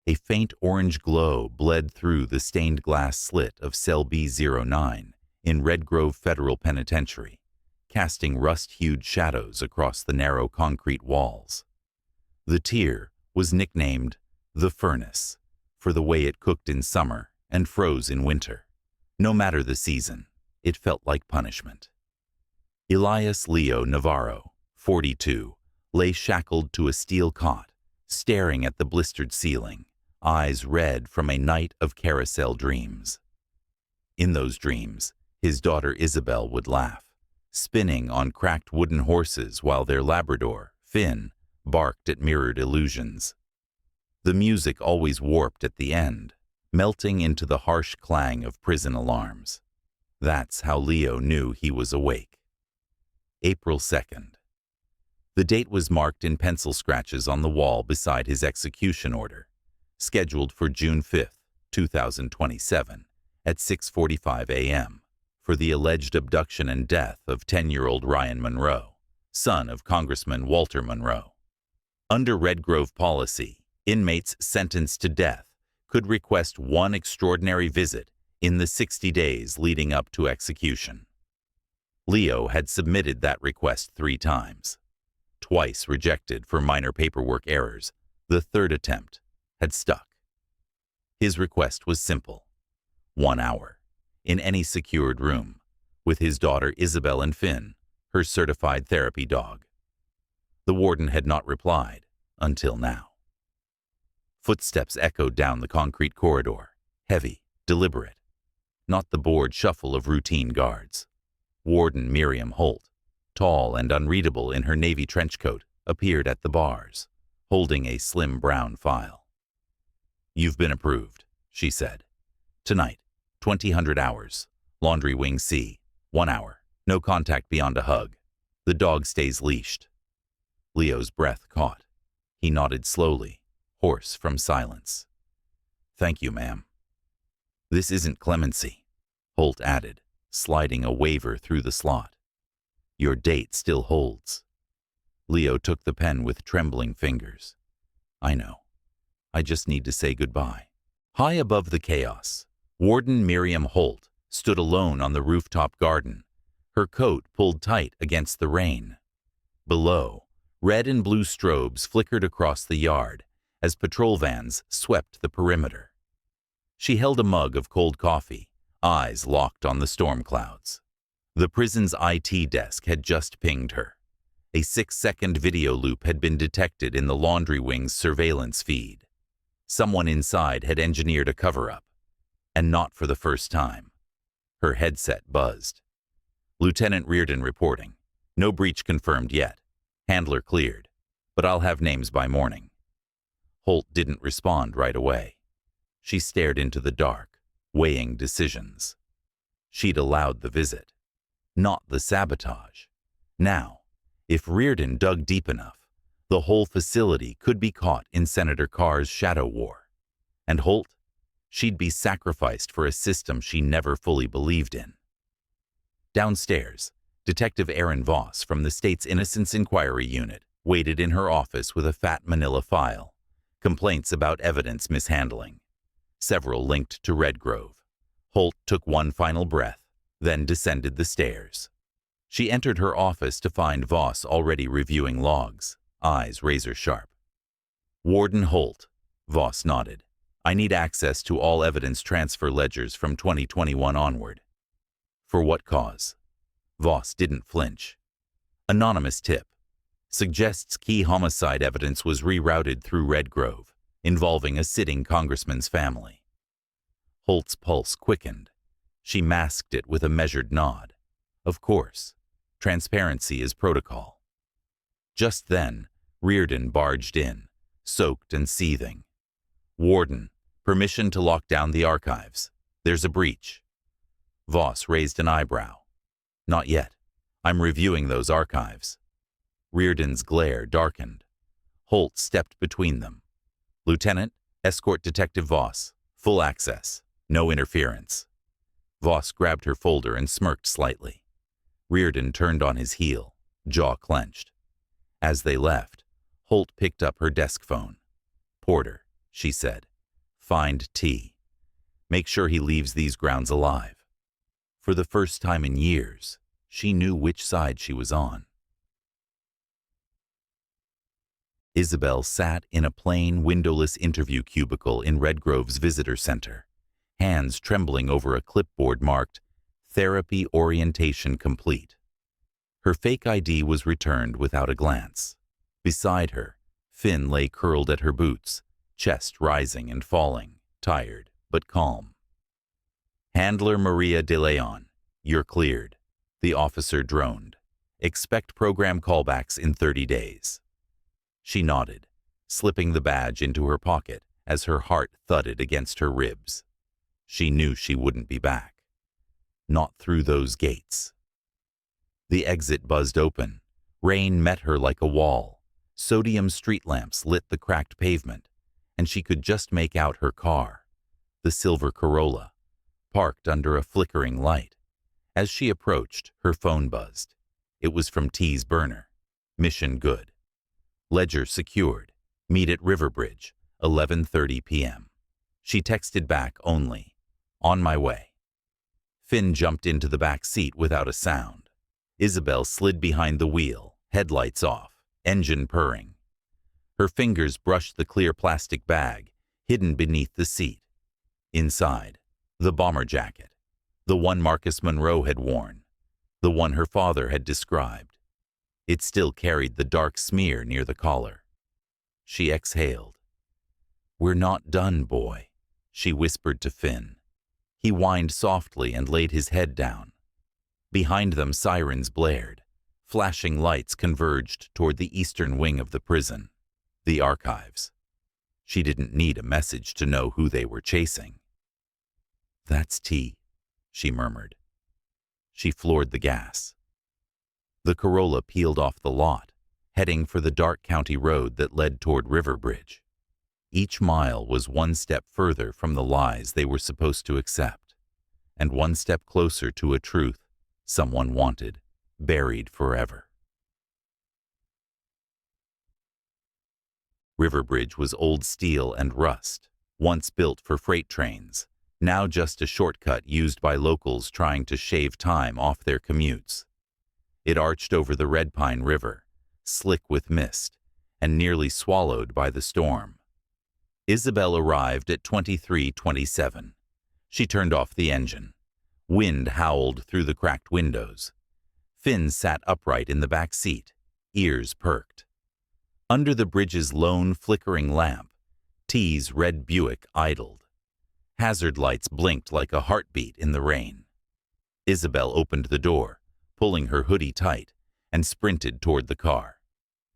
A faint orange glow bled through the stained glass slit of cell B09 in Red Grove Federal Penitentiary, casting rust-hued shadows across the narrow concrete walls. The tier was nicknamed the Furnace for the way it cooked in summer and froze in winter. No matter the season, it felt like punishment. Elias Leo Navarro, 42, lay shackled to a steel cot, staring at the blistered ceiling, eyes red from a night of carousel dreams. In those dreams, his daughter Isabel would laugh, spinning on cracked wooden horses while their Labrador, Finn, barked at mirrored illusions. The music always warped at the end, melting into the harsh clang of prison alarms. That's how Leo knew he was awake. April 2nd. The date was marked in pencil scratches on the wall beside his execution order, scheduled for June 5, 2027, at 6:45 a.m., for the alleged abduction and death of 10-year-old Ryan Monroe, son of Congressman Walter Monroe. Under Red Grove policy, inmates sentenced to death could request one extraordinary visit in the 60 days leading up to execution. Leo had submitted that request 3 times. Twice rejected for minor paperwork errors, the third attempt had stuck. His request was simple: 1 hour, in any secured room, with his daughter Isabel and Finn, her certified therapy dog. The warden had not replied until now. Footsteps echoed down the concrete corridor, heavy, deliberate, not the bored shuffle of routine guards. Warden Miriam Holt, tall and unreadable in her navy trench coat, appeared at the bars, holding a slim brown file. "You've been approved," she said. "Tonight, 2000 hours, Laundry Wing C, 1 hour, no contact beyond a hug. The dog stays leashed." Leo's breath caught. He nodded slowly, hoarse from silence. "Thank you, ma'am." "This isn't clemency," Holt added, sliding a waiver through the slot. "Your date still holds." Leo took the pen with trembling fingers. "I know. I just need to say goodbye." High above the chaos, Warden Miriam Holt stood alone on the rooftop garden, her coat pulled tight against the rain. Below, red and blue strobes flickered across the yard as patrol vans swept the perimeter. She held a mug of cold coffee, eyes locked on the storm clouds. The prison's IT desk had just pinged her. A 6-second video loop had been detected in the Laundry Wing's surveillance feed. Someone inside had engineered a cover-up, and not for the first time. Her headset buzzed. "Lieutenant Reardon reporting. No breach confirmed yet. Handler cleared, but I'll have names by morning." Holt didn't respond right away. She stared into the dark, weighing decisions. She'd allowed the visit, not the sabotage. Now, if Reardon dug deep enough, the whole facility could be caught in Senator Carr's shadow war. And Holt? She'd be sacrificed for a system she never fully believed in. Downstairs, Detective Aaron Voss from the state's Innocence Inquiry Unit waited in her office with a fat manila file. Complaints about evidence mishandling, several linked to Red Grove. Holt took one final breath, then descended the stairs. She entered her office to find Voss already reviewing logs, eyes razor-sharp. "Warden Holt," Voss nodded. "I need access to all evidence transfer ledgers from 2021 onward." "For what cause?" Voss didn't flinch. "Anonymous tip. Suggests key homicide evidence was rerouted through Red Grove, involving a sitting congressman's family." Holt's pulse quickened. She masked it with a measured nod. Of course. Transparency is protocol. Just then, Reardon barged in, soaked and seething. "Warden, permission to lock down the archives. There's a breach." Voss raised an eyebrow. "Not yet. I'm reviewing those archives." Reardon's glare darkened. Holt stepped between them. "Lieutenant, escort Detective Voss. Full access. No interference." Voss grabbed her folder and smirked slightly. Reardon turned on his heel, jaw clenched. As they left, Holt picked up her desk phone. "Porter," she said, Find T. Make sure he leaves these grounds alive. For the first time in years, she knew which side she was on. Isabel sat in a plain, windowless interview cubicle in Redgrove's visitor center, hands trembling over a clipboard marked "Therapy Orientation Complete." Her fake ID was returned without a glance. Beside her, Finn lay curled at her boots, chest rising and falling, tired but calm. "Handler Maria de Leon, you're cleared," the officer droned. "Expect program callbacks in 30 days. She nodded, slipping the badge into her pocket as her heart thudded against her ribs. She knew she wouldn't be back. Not through those gates. The exit buzzed open. Rain met her like a wall. Sodium street lamps lit the cracked pavement, and she could just make out her car, the silver Corolla, parked under a flickering light. As she approached, her phone buzzed. It was from T's burner. Mission good. Ledger secured. Meet at Riverbridge, 11:30 p.m. She texted back only, "On my way." Finn jumped into the back seat without a sound. Isabel slid behind the wheel, headlights off, engine purring. Her fingers brushed the clear plastic bag hidden beneath the seat. Inside, the bomber jacket, the one Marcus Monroe had worn, the one her father had described. It still carried the dark smear near the collar. She exhaled. "We're not done, boy," she whispered to Finn. He whined softly and laid his head down. Behind them, sirens blared. Flashing lights converged toward the eastern wing of the prison, the archives. She didn't need a message to know who they were chasing. "That's T," she murmured. She floored the gas. The Corolla peeled off the lot, heading for the dark county road that led toward Riverbridge. Each mile was one step further from the lies they were supposed to accept, and one step closer to a truth someone wanted, buried forever. Riverbridge was old steel and rust, once built for freight trains, now just a shortcut used by locals trying to shave time off their commutes. It arched over the Red Pine River, slick with mist, and nearly swallowed by the storm. Isabel arrived at 23:27. She turned off the engine. Wind howled through the cracked windows. Finn sat upright in the back seat, ears perked. Under the bridge's lone flickering lamp, T's red Buick idled. Hazard lights blinked like a heartbeat in the rain. Isabel opened the door, pulling her hoodie tight, and sprinted toward the car.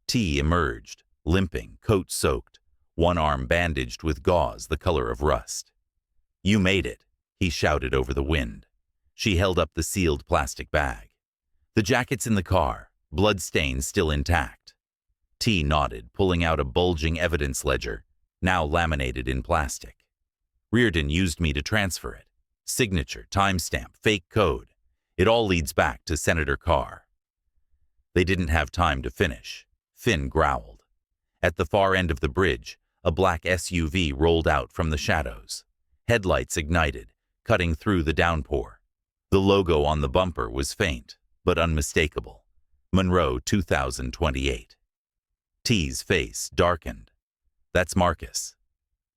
T emerged, limping, coat soaked, one arm bandaged with gauze the color of rust. "You made it," he shouted over the wind. She held up the sealed plastic bag. "The jacket's in the car, blood stains still intact." T nodded, pulling out a bulging evidence ledger, now laminated in plastic. "Reardon used me to transfer it. Signature, timestamp, fake code. It all leads back to Senator Carr." They didn't have time to finish. Finn growled. At the far end of the bridge, a black SUV rolled out from the shadows. Headlights ignited, cutting through the downpour. The logo on the bumper was faint, but unmistakable. Monroe 2028. T's face darkened. "That's Marcus."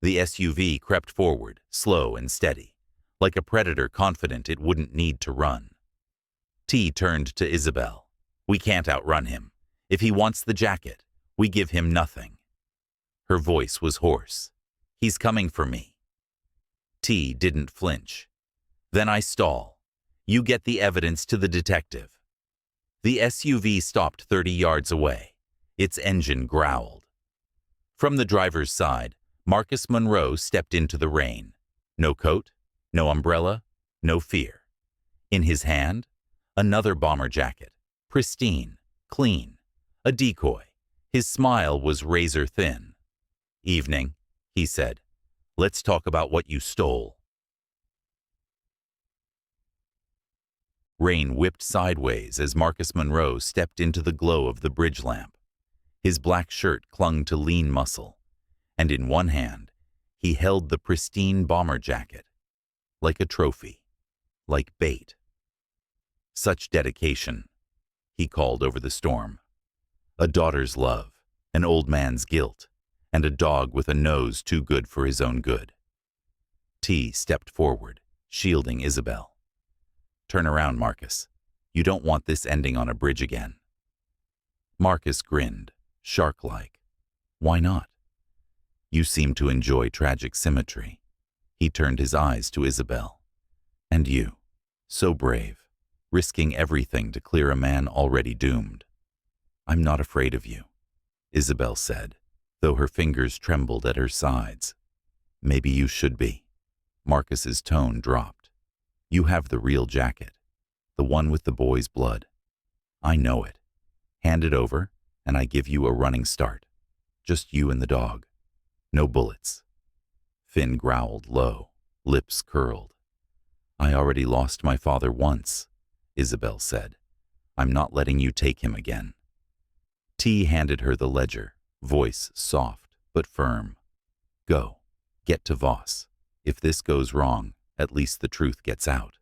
The SUV crept forward, slow and steady, like a predator confident it wouldn't need to run. T turned to Isabel. "We can't outrun him. If he wants the jacket, we give him nothing." Her voice was hoarse. "He's coming for me." T didn't flinch. "Then I stall. You get the evidence to the detective." The SUV stopped 30 yards away. Its engine growled. From the driver's side, Marcus Monroe stepped into the rain. No coat, no umbrella, no fear. In his hand, another bomber jacket, pristine, clean, a decoy. His smile was razor thin. "Evening," he said. "Let's talk about what you stole." Rain whipped sideways as Marcus Monroe stepped into the glow of the bridge lamp. His black shirt clung to lean muscle, and in one hand, He held the pristine bomber jacket, like a trophy, like bait. Such dedication, he called over the storm. A daughter's love, an old man's guilt, and a dog with a nose too good for his own good. T stepped forward, shielding Isabel. Turn around, Marcus. You don't want this ending on a bridge again. Marcus grinned, shark-like. Why not? You seem to enjoy tragic symmetry. He turned his eyes to Isabel. And you, so brave, risking everything to clear a man already doomed. I'm not afraid of you, Isabel said, though her fingers trembled at her sides. Maybe you should be. Marcus's tone dropped. You have the real jacket, the one with the boy's blood. I know it. Hand it over, and I give you a running start. Just you and the dog. No bullets. Finn growled low, lips curled. I already lost my father once, Isabel said. I'm not letting you take him again. T handed her the ledger, voice soft but firm. Go. Get to Voss. If this goes wrong, at least the truth gets out.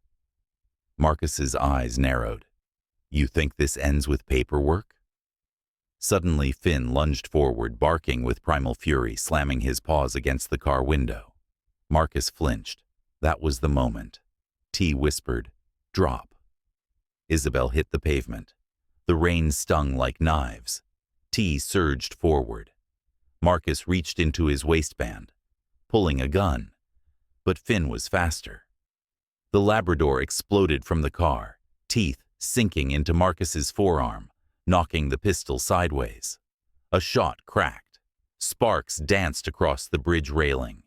Marcus's eyes narrowed. You think this ends with paperwork? Suddenly, Finn lunged forward, barking with primal fury, slamming his paws against the car window. Marcus flinched. That was the moment. T whispered, Drop. Isabel hit the pavement. The rain stung like knives. T surged forward. Marcus reached into his waistband, pulling a gun. But Finn was faster. The Labrador exploded from the car, teeth sinking into Marcus's forearm, knocking the pistol sideways. A shot cracked. Sparks danced across the bridge railing.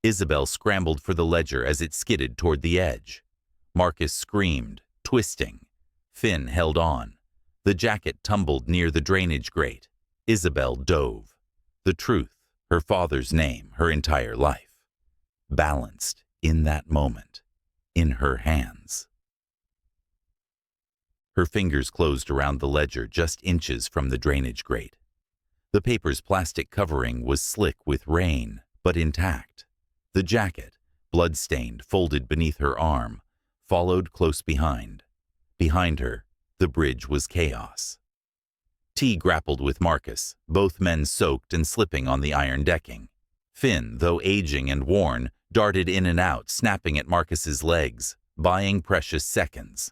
Isabel scrambled for the ledger as it skidded toward the edge. Marcus screamed, twisting. Finn held on. The jacket tumbled near the drainage grate. Isabel dove. The truth, her father's name, her entire life, balanced in that moment, in her hands. Her fingers closed around the ledger just inches from the drainage grate. The paper's plastic covering was slick with rain, but intact. The jacket, blood-stained, folded beneath her arm, followed close behind. Behind her, the bridge was chaos. T grappled with Marcus, both men soaked and slipping on the iron decking. Finn, though aging and worn, darted in and out, snapping at Marcus's legs, buying precious seconds.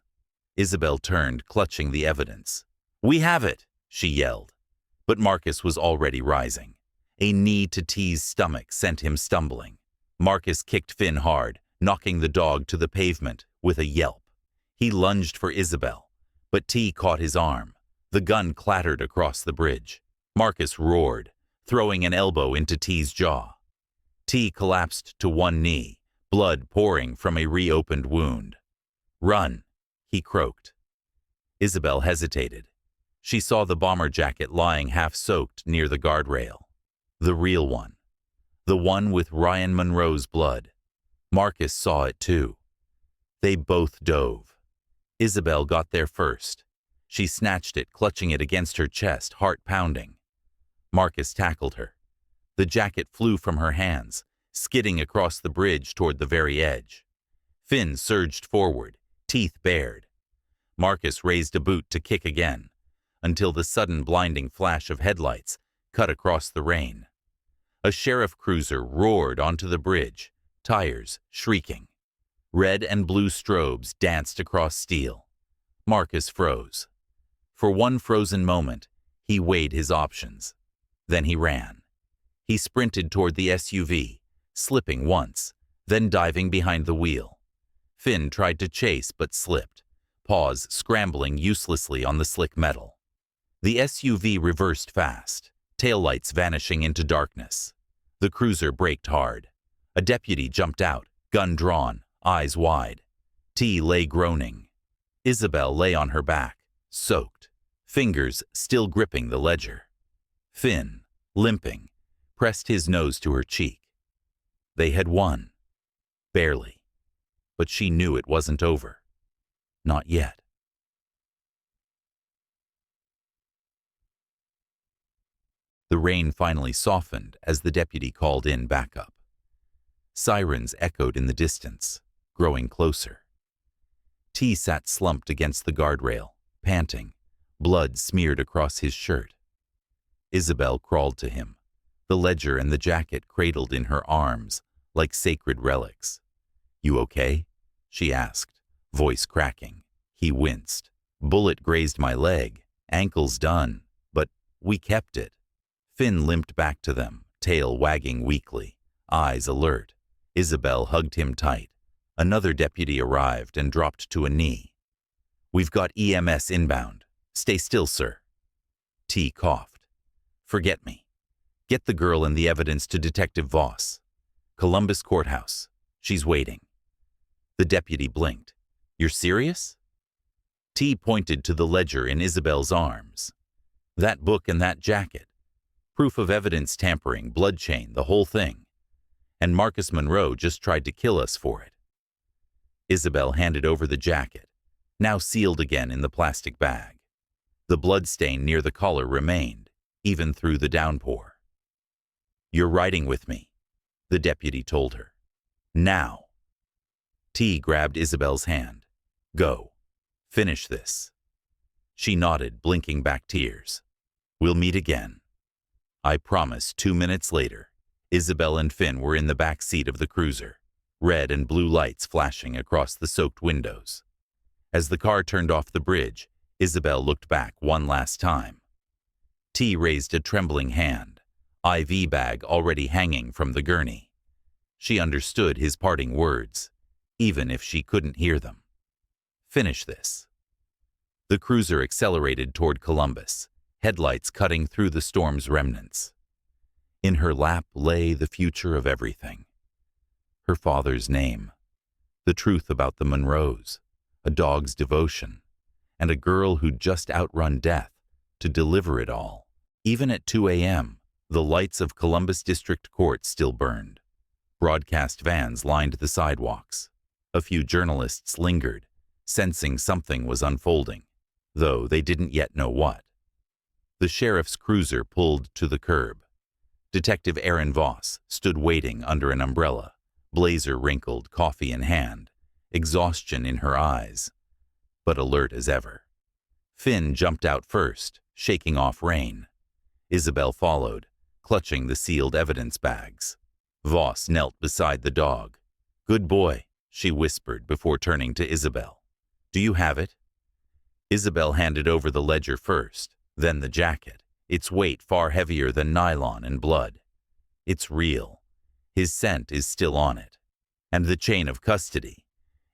Isabel turned, clutching the evidence. We have it, she yelled. But Marcus was already rising. A knee to T's stomach sent him stumbling. Marcus kicked Finn hard, knocking the dog to the pavement with a yelp. He lunged for Isabel, but T caught his arm. The gun clattered across the bridge. Marcus roared, throwing an elbow into T's jaw. T collapsed to one knee, blood pouring from a reopened wound. Run, he croaked. Isabel hesitated. She saw the bomber jacket lying half-soaked near the guardrail. The real one. The one with Ryan Monroe's blood. Marcus saw it too. They both dove. Isabel got there first. She snatched it, clutching it against her chest, heart pounding. Marcus tackled her. The jacket flew from her hands, skidding across the bridge toward the very edge. Finn surged forward, teeth bared. Marcus raised a boot to kick again, until the sudden blinding flash of headlights cut across the rain. A sheriff cruiser roared onto the bridge, tires shrieking. Red and blue strobes danced across steel. Marcus froze. For one frozen moment, he weighed his options. Then he ran. He sprinted toward the SUV, slipping once, then diving behind the wheel. Finn tried to chase but slipped, paws scrambling uselessly on the slick metal. The SUV reversed fast, taillights vanishing into darkness. The cruiser braked hard. A deputy jumped out, gun drawn, eyes wide. T lay groaning. Isabel lay on her back, soaked, fingers still gripping the ledger. Finn, limping, pressed his nose to her cheek. They had won. Barely. But she knew it wasn't over. Not yet. The rain finally softened as the deputy called in backup. Sirens echoed in the distance, growing closer. T sat slumped against the guardrail, panting, blood smeared across his shirt. Isabel crawled to him, the ledger and the jacket cradled in her arms like sacred relics. "You okay?" she asked, voice cracking. He winced. "Bullet grazed my leg, ankle's done, but we kept it." Finn limped back to them, tail wagging weakly, eyes alert. Isabel hugged him tight. Another deputy arrived and dropped to a knee. "We've got EMS inbound. Stay still, sir." T coughed. "Forget me. Get the girl and the evidence to Detective Voss. Columbus Courthouse. She's waiting." The deputy blinked. "You're serious?" T pointed to the ledger in Isabel's arms. "That book and that jacket. Proof of evidence tampering, blood chain, the whole thing. And Marcus Monroe just tried to kill us for it." Isabel handed over the jacket, now sealed again in the plastic bag. The blood stain near the collar remained, even through the downpour. "You're riding with me," the deputy told her. "Now." T grabbed Isabel's hand. "Go. Finish this." She nodded, blinking back tears. "We'll meet again." I promise. 2 minutes later, Isabel and Finn were in the back seat of the cruiser, red and blue lights flashing across the soaked windows. As the car turned off the bridge, Isabel looked back one last time. T raised a trembling hand, IV bag already hanging from the gurney. She understood his parting words, even if she couldn't hear them. "Finish this." The cruiser accelerated toward Columbus, headlights cutting through the storm's remnants. In her lap lay the future of everything. Her father's name, the truth about the Monroes, a dog's devotion, and a girl who'd just outrun death to deliver it all. Even at 2 a.m., the lights of Columbus District Court still burned. Broadcast vans lined the sidewalks. A few journalists lingered, sensing something was unfolding, though they didn't yet know what. The sheriff's cruiser pulled to the curb. Detective Aaron Voss stood waiting under an umbrella, blazer wrinkled, coffee in hand, exhaustion in her eyes, but alert as ever. Finn jumped out first, shaking off rain. Isabel followed, clutching the sealed evidence bags. Voss knelt beside the dog. "Good boy," she whispered before turning to Isabel. "Do you have it?" Isabel handed over the ledger first, then the jacket, its weight far heavier than nylon and blood. "It's real. His scent is still on it. And the chain of custody.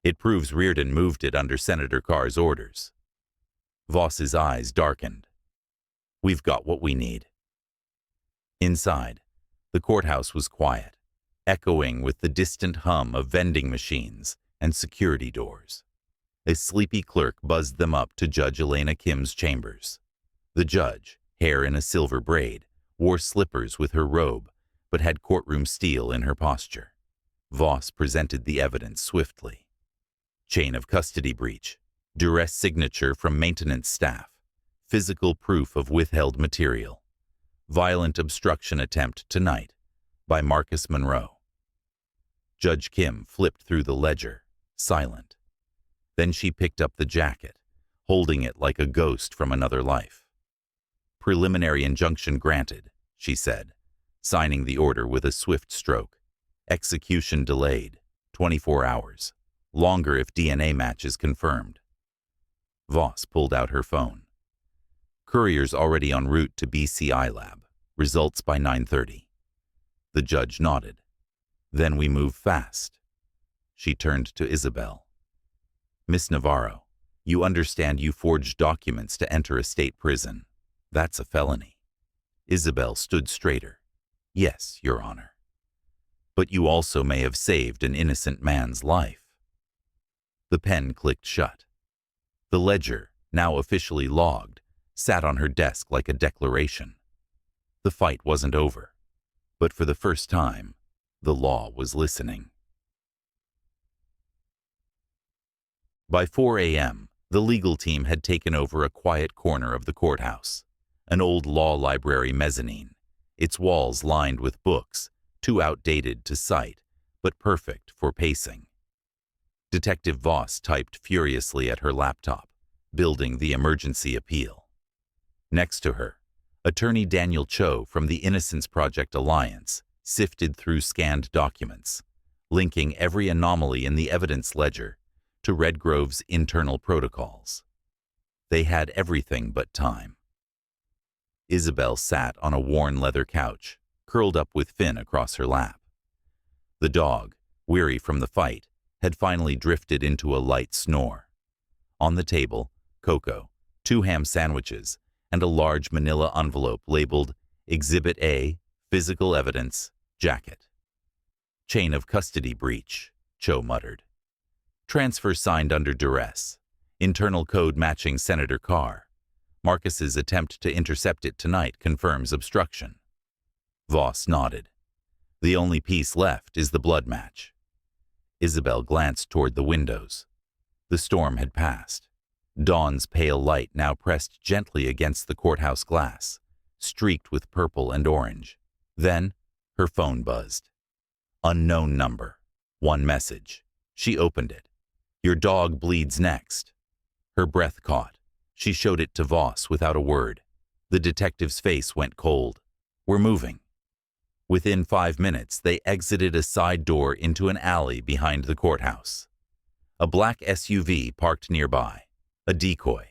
It proves Reardon moved it under Senator Carr's orders." Voss's eyes darkened. "We've got what we need." Inside, the courthouse was quiet, echoing with the distant hum of vending machines and security doors. A sleepy clerk buzzed them up to Judge Elena Kim's chambers. The judge, hair in a silver braid, wore slippers with her robe, but had courtroom steel in her posture. Voss presented the evidence swiftly. Chain of custody breach, duress signature from maintenance staff, physical proof of withheld material, violent obstruction attempt tonight by Marcus Monroe. Judge Kim flipped through the ledger, silent. Then she picked up the jacket, holding it like a ghost from another life. "Preliminary injunction granted," she said, signing the order with a swift stroke. "Execution delayed, 24 hours. Longer if DNA match is confirmed." Voss pulled out her phone. "Courier's already en route to BCI lab. Results by 9:30. The judge nodded. "Then we move fast." She turned to Isabel. "Miss Navarro, you understand you forged documents to enter a state prison. That's a felony." Isabel stood straighter. "Yes, Your Honor. But you also may have saved an innocent man's life." The pen clicked shut. The ledger, now officially logged, sat on her desk like a declaration. The fight wasn't over, but for the first time, the law was listening. By 4 a.m., the legal team had taken over a quiet corner of the courthouse, an old law library mezzanine, its walls lined with books, too outdated to cite, but perfect for pacing. Detective Voss typed furiously at her laptop, building the emergency appeal. Next to her, attorney Daniel Cho from the Innocence Project Alliance sifted through scanned documents, linking every anomaly in the evidence ledger to Redgrove's internal protocols. They had everything but time. Isabel sat on a worn leather couch, curled up with Finn across her lap. The dog, weary from the fight, had finally drifted into a light snore. On the table, cocoa, 2 ham sandwiches, and a large manila envelope labeled Exhibit A, Physical Evidence, Jacket. Chain of custody breach, Cho muttered. Transfer signed under duress. Internal code matching Senator Carr. Marcus's attempt to intercept it tonight confirms obstruction. Voss nodded. The only piece left is the blood match. Isabel glanced toward the windows. The storm had passed. Dawn's pale light now pressed gently against the courthouse glass, streaked with purple and orange. Then, her phone buzzed. Unknown number. 1 message. She opened it. Your dog bleeds next. Her breath caught. She showed it to Voss without a word. The detective's face went cold. We're moving. Within 5 minutes, they exited a side door into an alley behind the courthouse. A black SUV parked nearby. A decoy.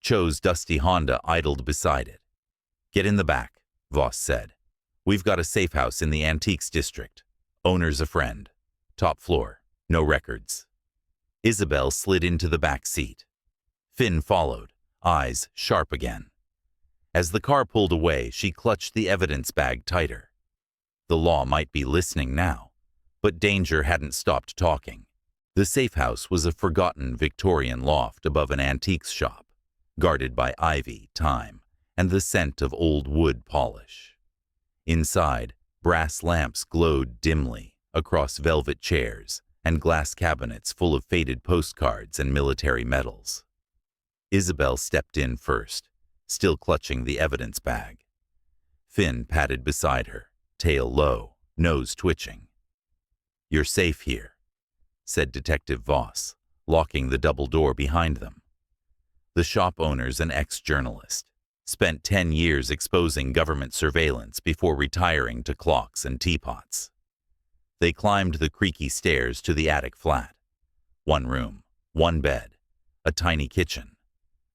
Cho's dusty Honda idled beside it. Get in the back, Voss said. We've got a safe house in the Antiques District. Owner's a friend. Top floor. No records. Isabel slid into the back seat. Finn followed, eyes sharp again. As the car pulled away, she clutched the evidence bag tighter. The law might be listening now, but danger hadn't stopped talking. The safe house was a forgotten Victorian loft above an antiques shop, guarded by ivy, time, and the scent of old wood polish. Inside, brass lamps glowed dimly across velvet chairs and glass cabinets full of faded postcards and military medals. Isabel stepped in first, still clutching the evidence bag. Finn padded beside her, tail low, nose twitching. You're safe here, said Detective Voss, locking the double door behind them. The shop owner's an ex-journalist, spent 10 years exposing government surveillance before retiring to clocks and teapots. They climbed the creaky stairs to the attic flat. 1 room, 1 bed, a tiny kitchen.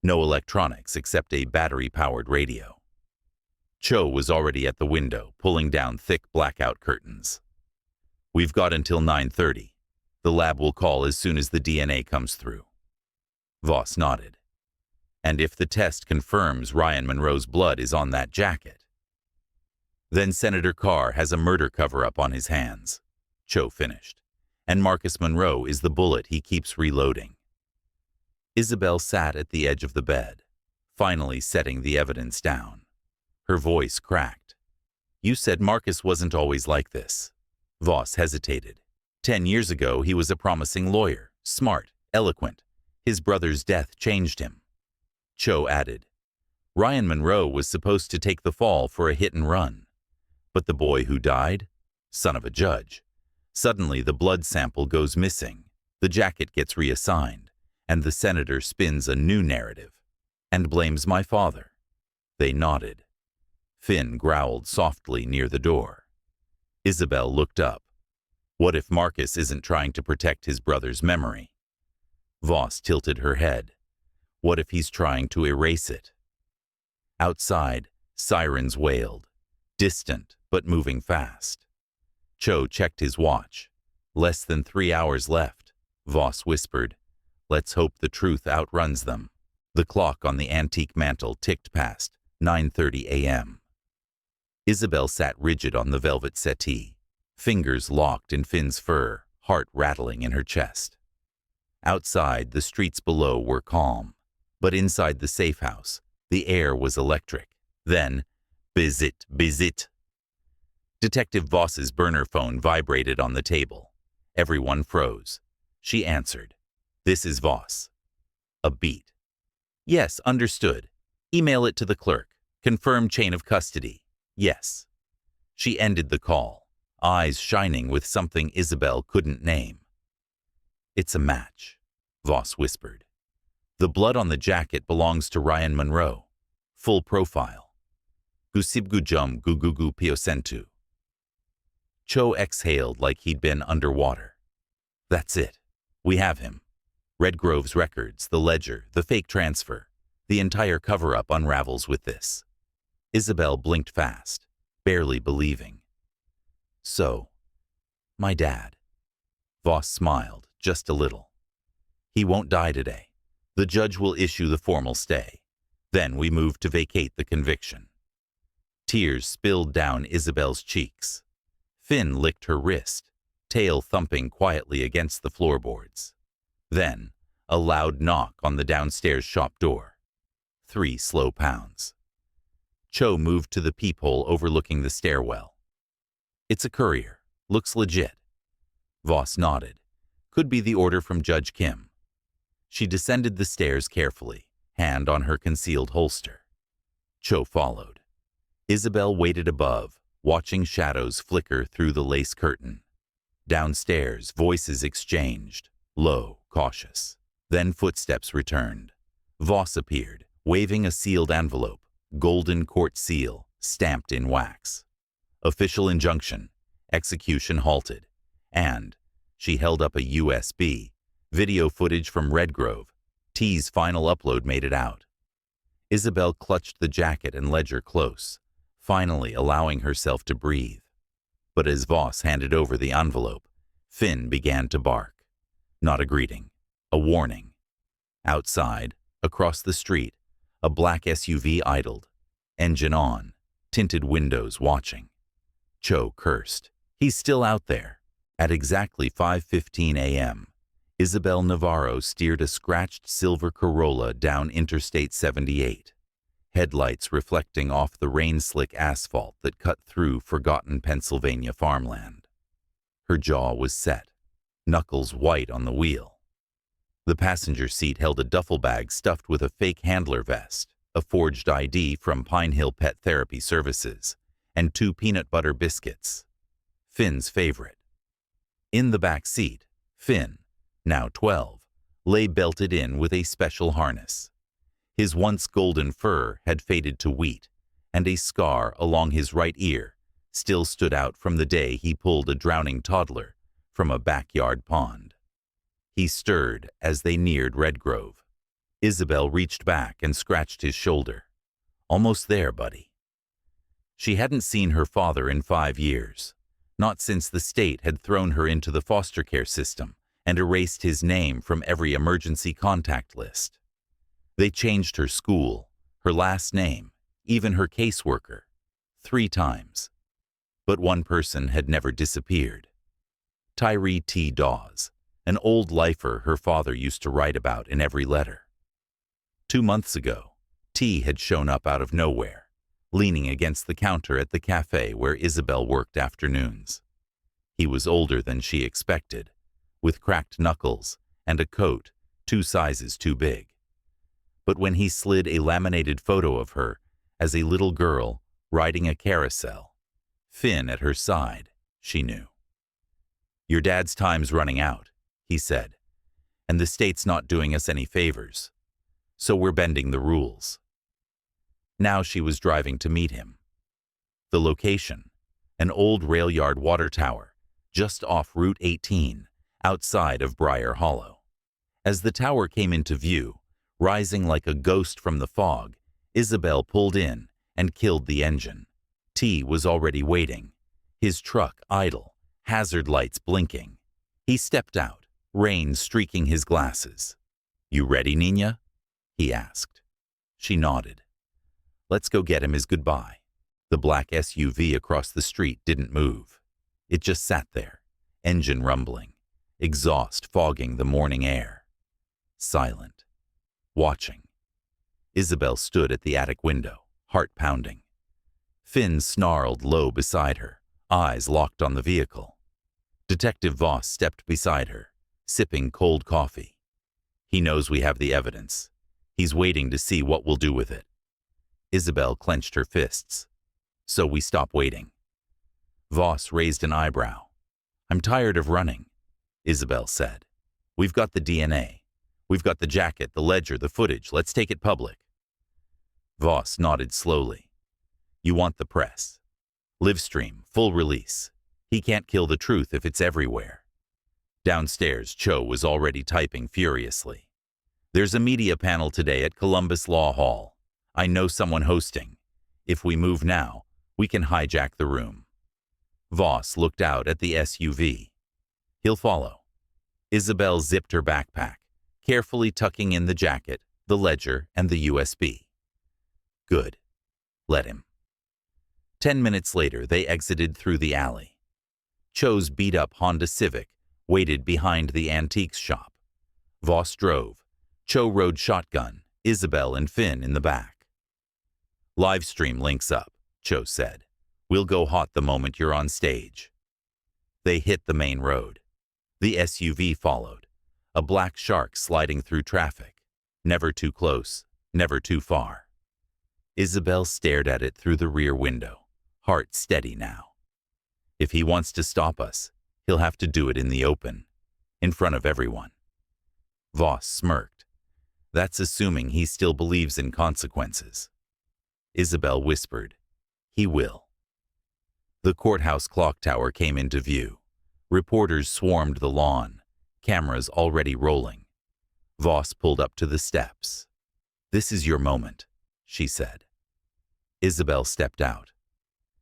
No electronics except a battery-powered radio. Cho was already at the window, pulling down thick blackout curtains. We've got until 9:30. The lab will call as soon as the DNA comes through. Voss nodded. And if the test confirms Ryan Monroe's blood is on that jacket, then Senator Carr has a murder cover-up on his hands, Cho finished, and Marcus Monroe is the bullet he keeps reloading. Isabel sat at the edge of the bed, finally setting the evidence down. Her voice cracked. You said Marcus wasn't always like this. Voss hesitated. 10 years ago, he was a promising lawyer, smart, eloquent. His brother's death changed him. Cho added, Ryan Monroe was supposed to take the fall for a hit and run. But the boy who died? Son of a judge. Suddenly the blood sample goes missing, the jacket gets reassigned, and the senator spins a new narrative and blames my father. They nodded. Finn growled softly near the door. Isabel looked up. What if Marcus isn't trying to protect his brother's memory? Voss tilted her head. What if he's trying to erase it? Outside, sirens wailed, distant but moving fast. Cho checked his watch. Less than 3 hours left, Voss whispered. Let's hope the truth outruns them. The clock on the antique mantel ticked past 9:30 a.m. Isabel sat rigid on the velvet settee, fingers locked in Finn's fur, heart rattling in her chest. Outside, the streets below were calm, but inside the safe house, the air was electric. Then, bizit, bizit. Detective Voss's burner phone vibrated on the table. Everyone froze. She answered. This is Voss. A beat. Yes, understood. Email it to the clerk. Confirm chain of custody. Yes. She ended the call, eyes shining with something Isabel couldn't name. "It's a match," Voss whispered. "The blood on the jacket belongs to Ryan Monroe. Full profile. Gusibgujum gugugu piosentu." Cho exhaled like he'd been underwater. "That's it. We have him. Redgrove's records, the ledger, the fake transfer. The entire cover-up unravels with this." Isabel blinked fast, barely believing. "So, my dad." Voss smiled, just a little. "He won't die today. The judge will issue the formal stay. Then we move to vacate the conviction." Tears spilled down Isabel's cheeks. Finn licked her wrist, tail thumping quietly against the floorboards. Then, a loud knock on the downstairs shop door. 3 slow pounds. Cho moved to the peephole overlooking the stairwell. "It's a courier. Looks legit." Voss nodded. "Could be the order from Judge Kim." She descended the stairs carefully, hand on her concealed holster. Cho followed. Isabel waited above, watching shadows flicker through the lace curtain. Downstairs, voices exchanged, low, cautious. Then footsteps returned. Voss appeared, waving a sealed envelope, golden court seal, stamped in wax. "Official injunction. Execution halted." And she held up a USB, video footage from Redgrove. T's final upload made it out. Isabel clutched the jacket and ledger close, finally allowing herself to breathe. But as Voss handed over the envelope, Finn began to bark. Not a greeting, a warning. Outside, across the street, a black SUV idled, engine on, tinted windows watching. Cho cursed. He's still out there. At exactly 5:15 a.m., Isabel Navarro steered a scratched silver Corolla down Interstate 78, headlights reflecting off the rain-slick asphalt that cut through forgotten Pennsylvania farmland. Her jaw was set, knuckles white on the wheel. The passenger seat held a duffel bag stuffed with a fake handler vest, a forged ID from Pine Hill Pet Therapy Services, and 2 peanut butter biscuits. Finn's favorite. In the back seat, Finn, now 12, lay belted in with a special harness. His once golden fur had faded to wheat, and a scar along his right ear still stood out from the day he pulled a drowning toddler from a backyard pond. He stirred as they neared Redgrove. Isabel reached back and scratched his shoulder. "Almost there, buddy." She hadn't seen her father in 5 years, not since the state had thrown her into the foster care system and erased his name from every emergency contact list. They changed her school, her last name, even her caseworker, 3 times. But one person had never disappeared. Tyree T. Dawes, an old lifer her father used to write about in every letter. 2 months ago, T had shown up out of nowhere, leaning against the counter at the cafe where Isabel worked afternoons. He was older than she expected, with cracked knuckles and a coat 2 sizes too big. But when he slid a laminated photo of her as a little girl riding a carousel, Finn at her side, she knew. "Your dad's time's running out," he said, "and the state's not doing us any favors. So we're bending the rules." Now she was driving to meet him. The location, an old rail yard water tower, just off Route 18, outside of Briar Hollow. As the tower came into view, rising like a ghost from the fog, Isabel pulled in and killed the engine. T was already waiting, his truck idle, hazard lights blinking. He stepped out, rain streaking his glasses. "You ready, Nina?" he asked. She nodded. "Let's go get him his goodbye." The black SUV across the street didn't move. It just sat there, engine rumbling, exhaust fogging the morning air. Silent. Watching. Isabel stood at the attic window, heart pounding. Finn snarled low beside her, eyes locked on the vehicle. Detective Voss stepped beside her, sipping cold coffee. "He knows we have the evidence. He's waiting to see what we'll do with it." Isabel clenched her fists. "So we stop waiting." Voss raised an eyebrow. I'm tired of running, Isabel said. We've got the DNA. We've got the jacket, the ledger, the footage. Let's take it public. Voss nodded slowly. You want the press. Livestream, full release. He can't kill the truth if it's everywhere. Downstairs, Cho was already typing furiously. There's a media panel today at Columbus Law Hall. I know someone hosting. If we move now, we can hijack the room. Voss looked out at the SUV. He'll follow. Isabel zipped her backpack, carefully tucking in the jacket, the ledger, and the USB. Good. Let him. 10 minutes later, they exited through the alley. Cho's beat-up Honda Civic waited behind the antiques shop. Voss drove. Cho rode shotgun, Isabel and Finn in the back. Livestream links up, Cho said. We'll go hot the moment you're on stage. They hit the main road. The SUV followed, a black shark sliding through traffic. Never too close, never too far. Isabel stared at it through the rear window, heart steady now. If he wants to stop us, he'll have to do it in the open, in front of everyone. Voss smirked. That's assuming he still believes in consequences. Isabel whispered, He will. The courthouse clock tower came into view. Reporters swarmed the lawn, cameras already rolling. Voss pulled up to the steps. This is your moment, she said. Isabel stepped out.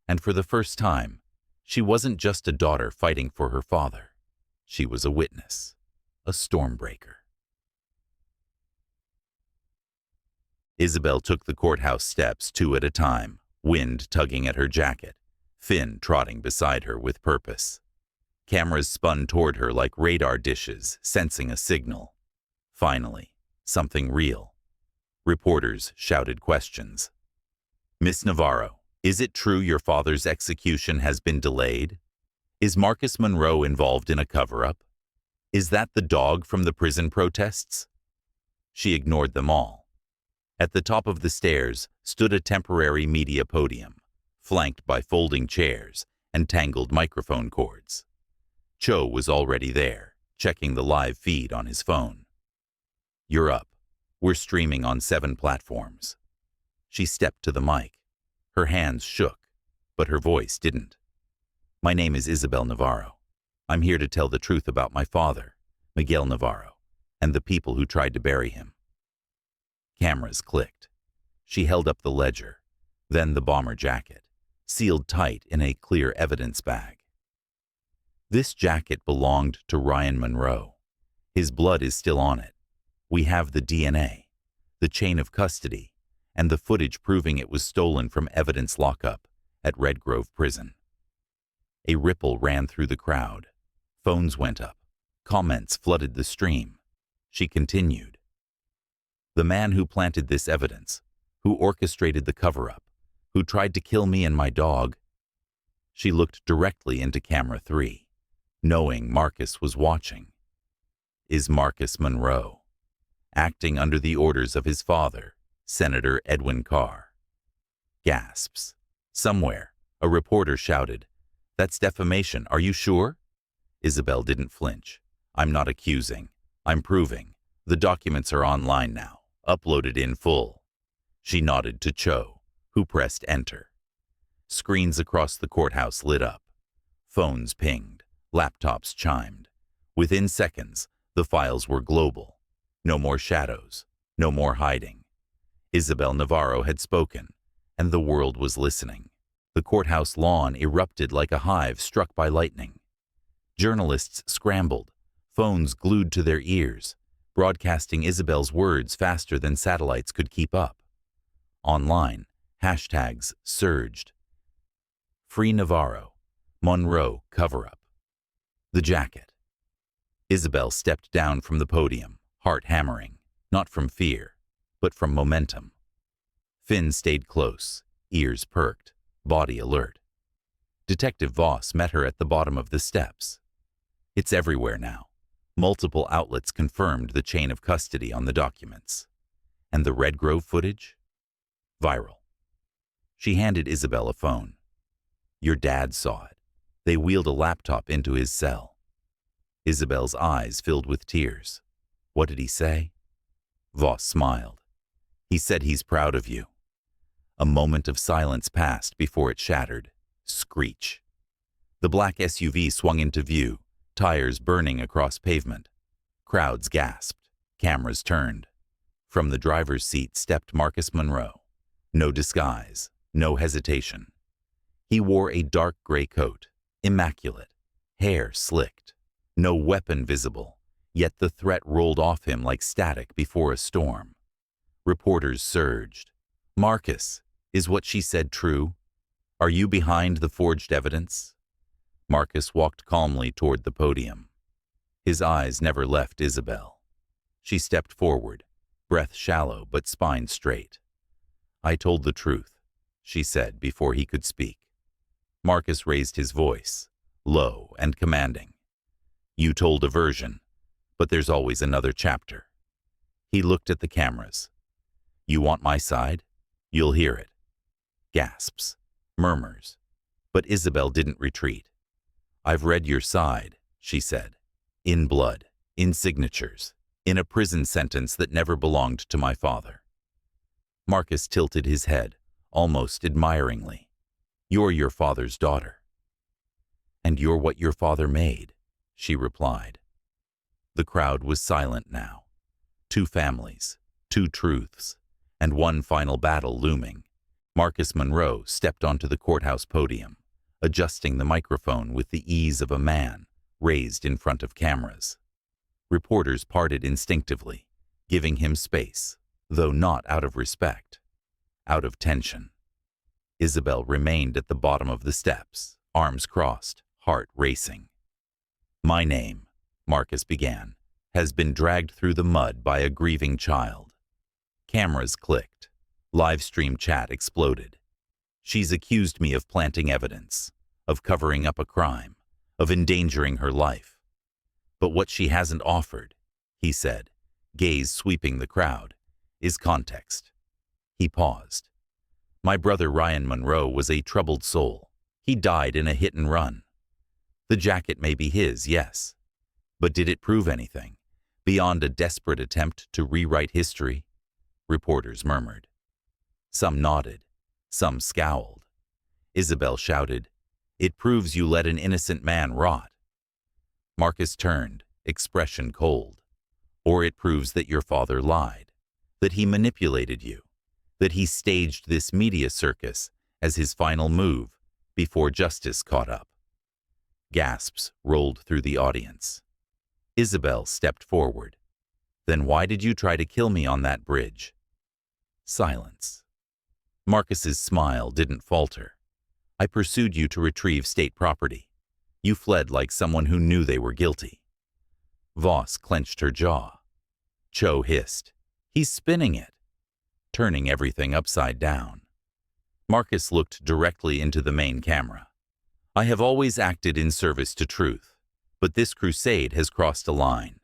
And for the first time, she wasn't just a daughter fighting for her father. She was a witness, a stormbreaker. Isabel took the courthouse steps 2 at a time, wind tugging at her jacket, Finn trotting beside her with purpose. Cameras spun toward her like radar dishes, sensing a signal. Finally, something real. Reporters shouted questions. Miss Navarro, is it true your father's execution has been delayed? Is Marcus Monroe involved in a cover-up? Is that the dog from the prison protests? She ignored them all. At the top of the stairs stood a temporary media podium, flanked by folding chairs and tangled microphone cords. Cho was already there, checking the live feed on his phone. You're up. We're streaming on 7 platforms. She stepped to the mic. Her hands shook, but her voice didn't. My name is Isabel Navarro. I'm here to tell the truth about my father, Miguel Navarro, and the people who tried to bury him. Cameras clicked. She held up the ledger, then the bomber jacket, sealed tight in a clear evidence bag. This jacket belonged to Ryan Monroe. His blood is still on it. We have the DNA, the chain of custody, and the footage proving it was stolen from evidence lockup at Red Grove Prison. A ripple ran through the crowd. Phones went up. Comments flooded the stream. She continued. The man who planted this evidence, who orchestrated the cover-up, who tried to kill me and my dog. She looked directly into camera 3, knowing Marcus was watching. Is Marcus Monroe, acting under the orders of his father, Senator Edwin Carr. Gasps. Somewhere, a reporter shouted, That's defamation, are you sure? Isabel didn't flinch. I'm not accusing. I'm proving. The documents are online now, uploaded in full. She nodded to Cho, who pressed enter. Screens across the courthouse lit up. Phones pinged. Laptops chimed. Within seconds, the files were global. No more shadows. No more hiding. Isabel Navarro had spoken, and the world was listening. The courthouse lawn erupted like a hive struck by lightning. Journalists scrambled, phones glued to their ears, broadcasting Isabel's words faster than satellites could keep up. Online, hashtags surged. Free Navarro, Monroe cover-up. The jacket. Isabel stepped down from the podium, heart hammering, not from fear, but from momentum. Finn stayed close, ears perked, body alert. Detective Voss met her at the bottom of the steps. It's everywhere now. Multiple outlets confirmed the chain of custody on the documents. And the Red Grove footage? Viral. She handed Isabel a phone. Your dad saw it. They wheeled a laptop into his cell. Isabel's eyes filled with tears. What did he say? Voss smiled. He said he's proud of you. A moment of silence passed before it shattered. Screech. The black SUV swung into view, tires burning across pavement. Crowds gasped. Cameras turned. From the driver's seat stepped Marcus Monroe. No disguise, no hesitation. He wore a dark gray coat, immaculate, hair slicked, no weapon visible, yet the threat rolled off him like static before a storm. Reporters surged. Marcus, is what she said true? Are you behind the forged evidence? Marcus walked calmly toward the podium. His eyes never left Isabel. She stepped forward, breath shallow but spine straight. I told the truth, she said before he could speak. Marcus raised his voice, low and commanding. You told a version, but there's always another chapter. He looked at the cameras. You want my side? You'll hear it. Gasps, murmurs. But Isabel didn't retreat. I've read your side, she said. In blood, in signatures, in a prison sentence that never belonged to my father. Marcus tilted his head, almost admiringly. You're your father's daughter. And you're what your father made, she replied. The crowd was silent now. Two families, two truths, and one final battle looming. Marcus Monroe stepped onto the courthouse podium, adjusting the microphone with the ease of a man raised in front of cameras. Reporters parted instinctively, giving him space, though not out of respect, out of tension. Isabel remained at the bottom of the steps, arms crossed, heart racing. My name, Marcus began, has been dragged through the mud by a grieving child. Cameras clicked. Live stream chat exploded. She's accused me of planting evidence, of covering up a crime, of endangering her life. But what she hasn't offered, he said, gaze sweeping the crowd, is context. He paused. My brother Ryan Monroe was a troubled soul. He died in a hit and run. The jacket may be his, yes. But did it prove anything, beyond a desperate attempt to rewrite history? Reporters murmured. Some nodded, some scowled. Isabel shouted, It proves you let an innocent man rot. Marcus turned, expression cold. Or it proves that your father lied, that he manipulated you, that he staged this media circus as his final move before justice caught up. Gasps rolled through the audience. Isabel stepped forward. Then why did you try to kill me on that bridge? Silence. Marcus's smile didn't falter. I pursued you to retrieve state property. You fled like someone who knew they were guilty. Voss clenched her jaw. Cho hissed. He's spinning it, turning everything upside down. Marcus looked directly into the main camera. I have always acted in service to truth, but this crusade has crossed a line.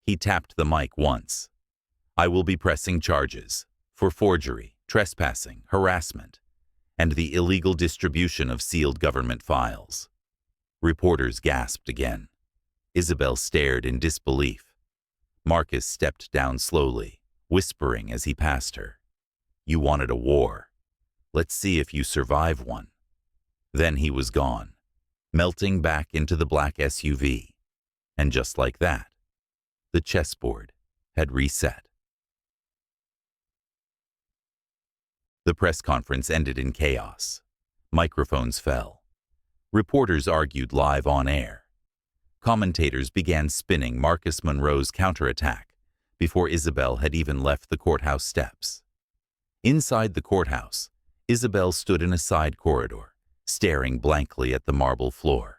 He tapped the mic once. I will be pressing charges for forgery, trespassing, harassment, and the illegal distribution of sealed government files. Reporters gasped again. Isabel stared in disbelief. Marcus stepped down slowly, whispering as he passed her. You wanted a war. Let's see if you survive one. Then he was gone, melting back into the black SUV. And just like that, the chessboard had reset. The press conference ended in chaos. Microphones fell. Reporters argued live on air. Commentators began spinning Marcus Monroe's counterattack before Isabel had even left the courthouse steps. Inside the courthouse, Isabel stood in a side corridor, staring blankly at the marble floor.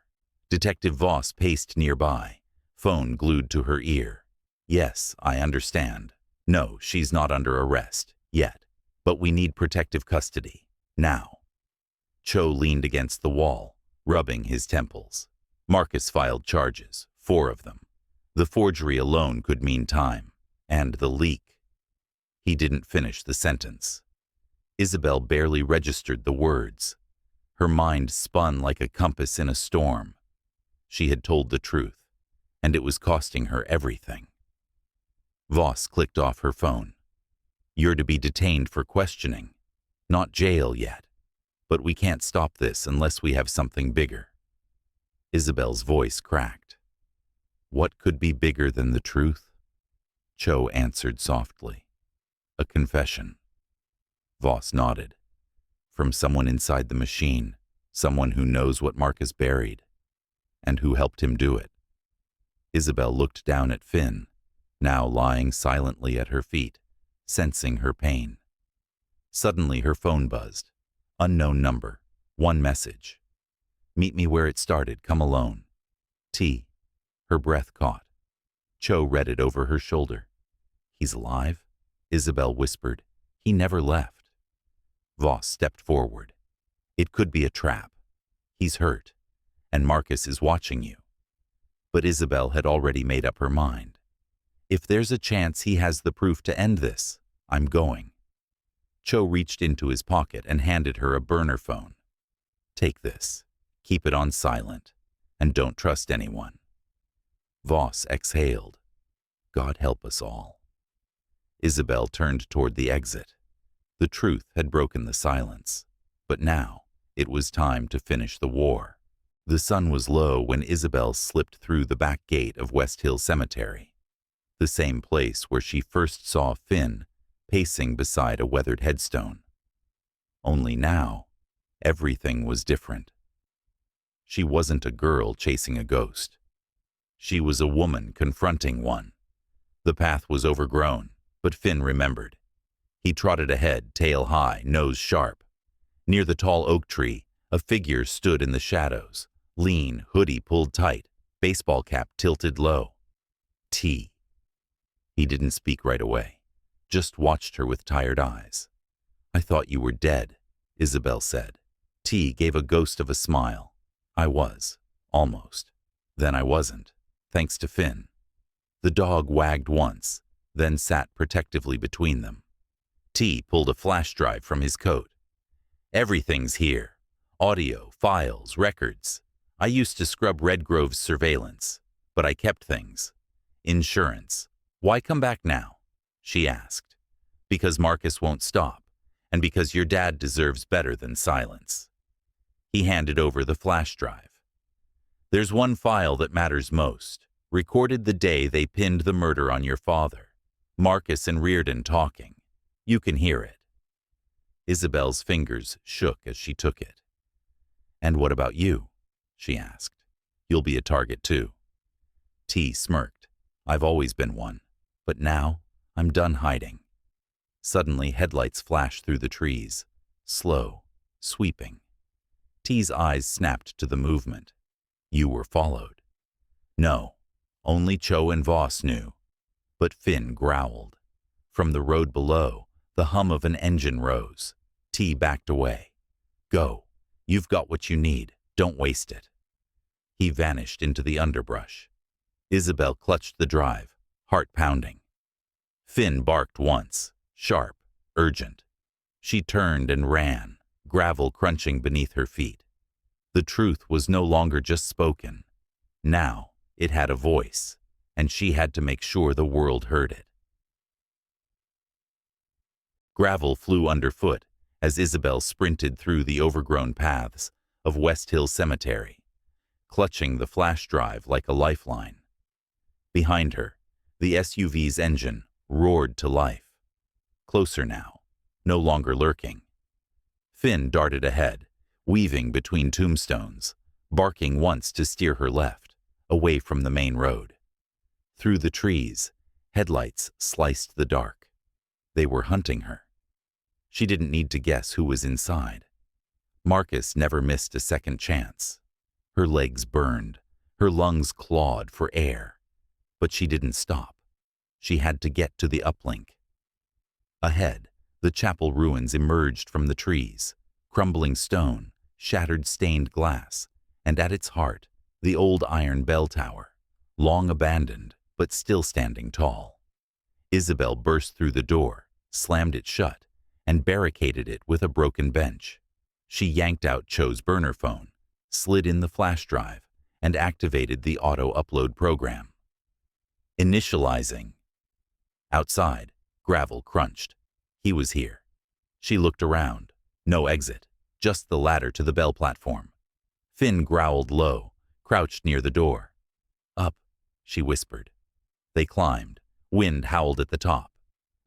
Detective Voss paced nearby, phone glued to her ear. Yes, I understand. No, she's not under arrest, yet. But we need protective custody, now. Cho leaned against the wall, rubbing his temples. Marcus filed charges, 4 of them. The forgery alone could mean time, and the leak. He didn't finish the sentence. Isabel barely registered the words. Her mind spun like a compass in a storm. She had told the truth, and it was costing her everything. Voss clicked off her phone. "You're to be detained for questioning. Not jail yet. But we can't stop this unless we have something bigger." Isabel's voice cracked. "What could be bigger than the truth?" Cho answered softly. "A confession." Voss nodded. "From someone inside the machine, someone who knows what Marcus buried, and who helped him do it." Isabel looked down at Finn, now lying silently at her feet, sensing her pain. Suddenly her phone buzzed. Unknown number. One message. "Meet me where it started. Come alone. T." Her breath caught. Cho read it over her shoulder. "He's alive?" Isabel whispered. "He never left." Voss stepped forward. "It could be a trap. He's hurt, and Marcus is watching you." But Isabel had already made up her mind. "If there's a chance he has the proof to end this, I'm going." Cho reached into his pocket and handed her a burner phone. "Take this. Keep it on silent, and don't trust anyone." Voss exhaled. "God help us all." Isabel turned toward the exit. The truth had broken the silence, but now it was time to finish the war. The sun was low when Isabel slipped through the back gate of West Hill Cemetery, the same place where she first saw Finn pacing beside a weathered headstone. Only now, everything was different. She wasn't a girl chasing a ghost. She was a woman confronting one. The path was overgrown, but Finn remembered. He trotted ahead, tail high, nose sharp. Near the tall oak tree, a figure stood in the shadows, lean, hoodie pulled tight, baseball cap tilted low. T. He didn't speak right away, just watched her with tired eyes. "I thought you were dead," Isabel said. T gave a ghost of a smile. "I was, almost. Then I wasn't, thanks to Finn." The dog wagged once, then sat protectively between them. T pulled a flash drive from his coat. "Everything's here. Audio, files, records. I used to scrub Redgrove's surveillance, but I kept things. Insurance. Why come back now?" she asked. "Because Marcus won't stop, and because your dad deserves better than silence." He handed over the flash drive. "There's one file that matters most. Recorded the day they pinned the murder on your father. Marcus and Reardon talking. You can hear it." Isabel's fingers shook as she took it. "And what about you?" she asked. "You'll be a target too." T smirked. "I've always been one, but now I'm done hiding." Suddenly headlights flashed through the trees, slow, sweeping. T's eyes snapped to the movement. "You were followed." "No, only Cho and Voss knew." But Finn growled. From the road below, the hum of an engine rose. T backed away. "Go. You've got what you need. Don't waste it." He vanished into the underbrush. Isabel clutched the drive, heart pounding. Finn barked once, sharp, urgent. She turned and ran, gravel crunching beneath her feet. The truth was no longer just spoken. Now it had a voice, and she had to make sure the world heard it. Gravel flew underfoot as Isabel sprinted through the overgrown paths of West Hill Cemetery, clutching the flash drive like a lifeline. Behind her, the SUV's engine roared to life. Closer now, no longer lurking. Finn darted ahead, weaving between tombstones, barking once to steer her left, away from the main road. Through the trees, headlights sliced the dark. They were hunting her. She didn't need to guess who was inside. Marcus never missed a second chance. Her legs burned, her lungs clawed for air. But she didn't stop. She had to get to the uplink. Ahead, the chapel ruins emerged from the trees, crumbling stone, shattered stained glass, and at its heart, the old iron bell tower, long abandoned but still standing tall. Isabel burst through the door, slammed it shut, and barricaded it with a broken bench. She yanked out Cho's burner phone, slid in the flash drive, and activated the auto-upload program. Initializing. Outside, gravel crunched. He was here. She looked around. No exit, just the ladder to the bell platform. Finn growled low, crouched near the door. Up, she whispered. They climbed. Wind howled at the top.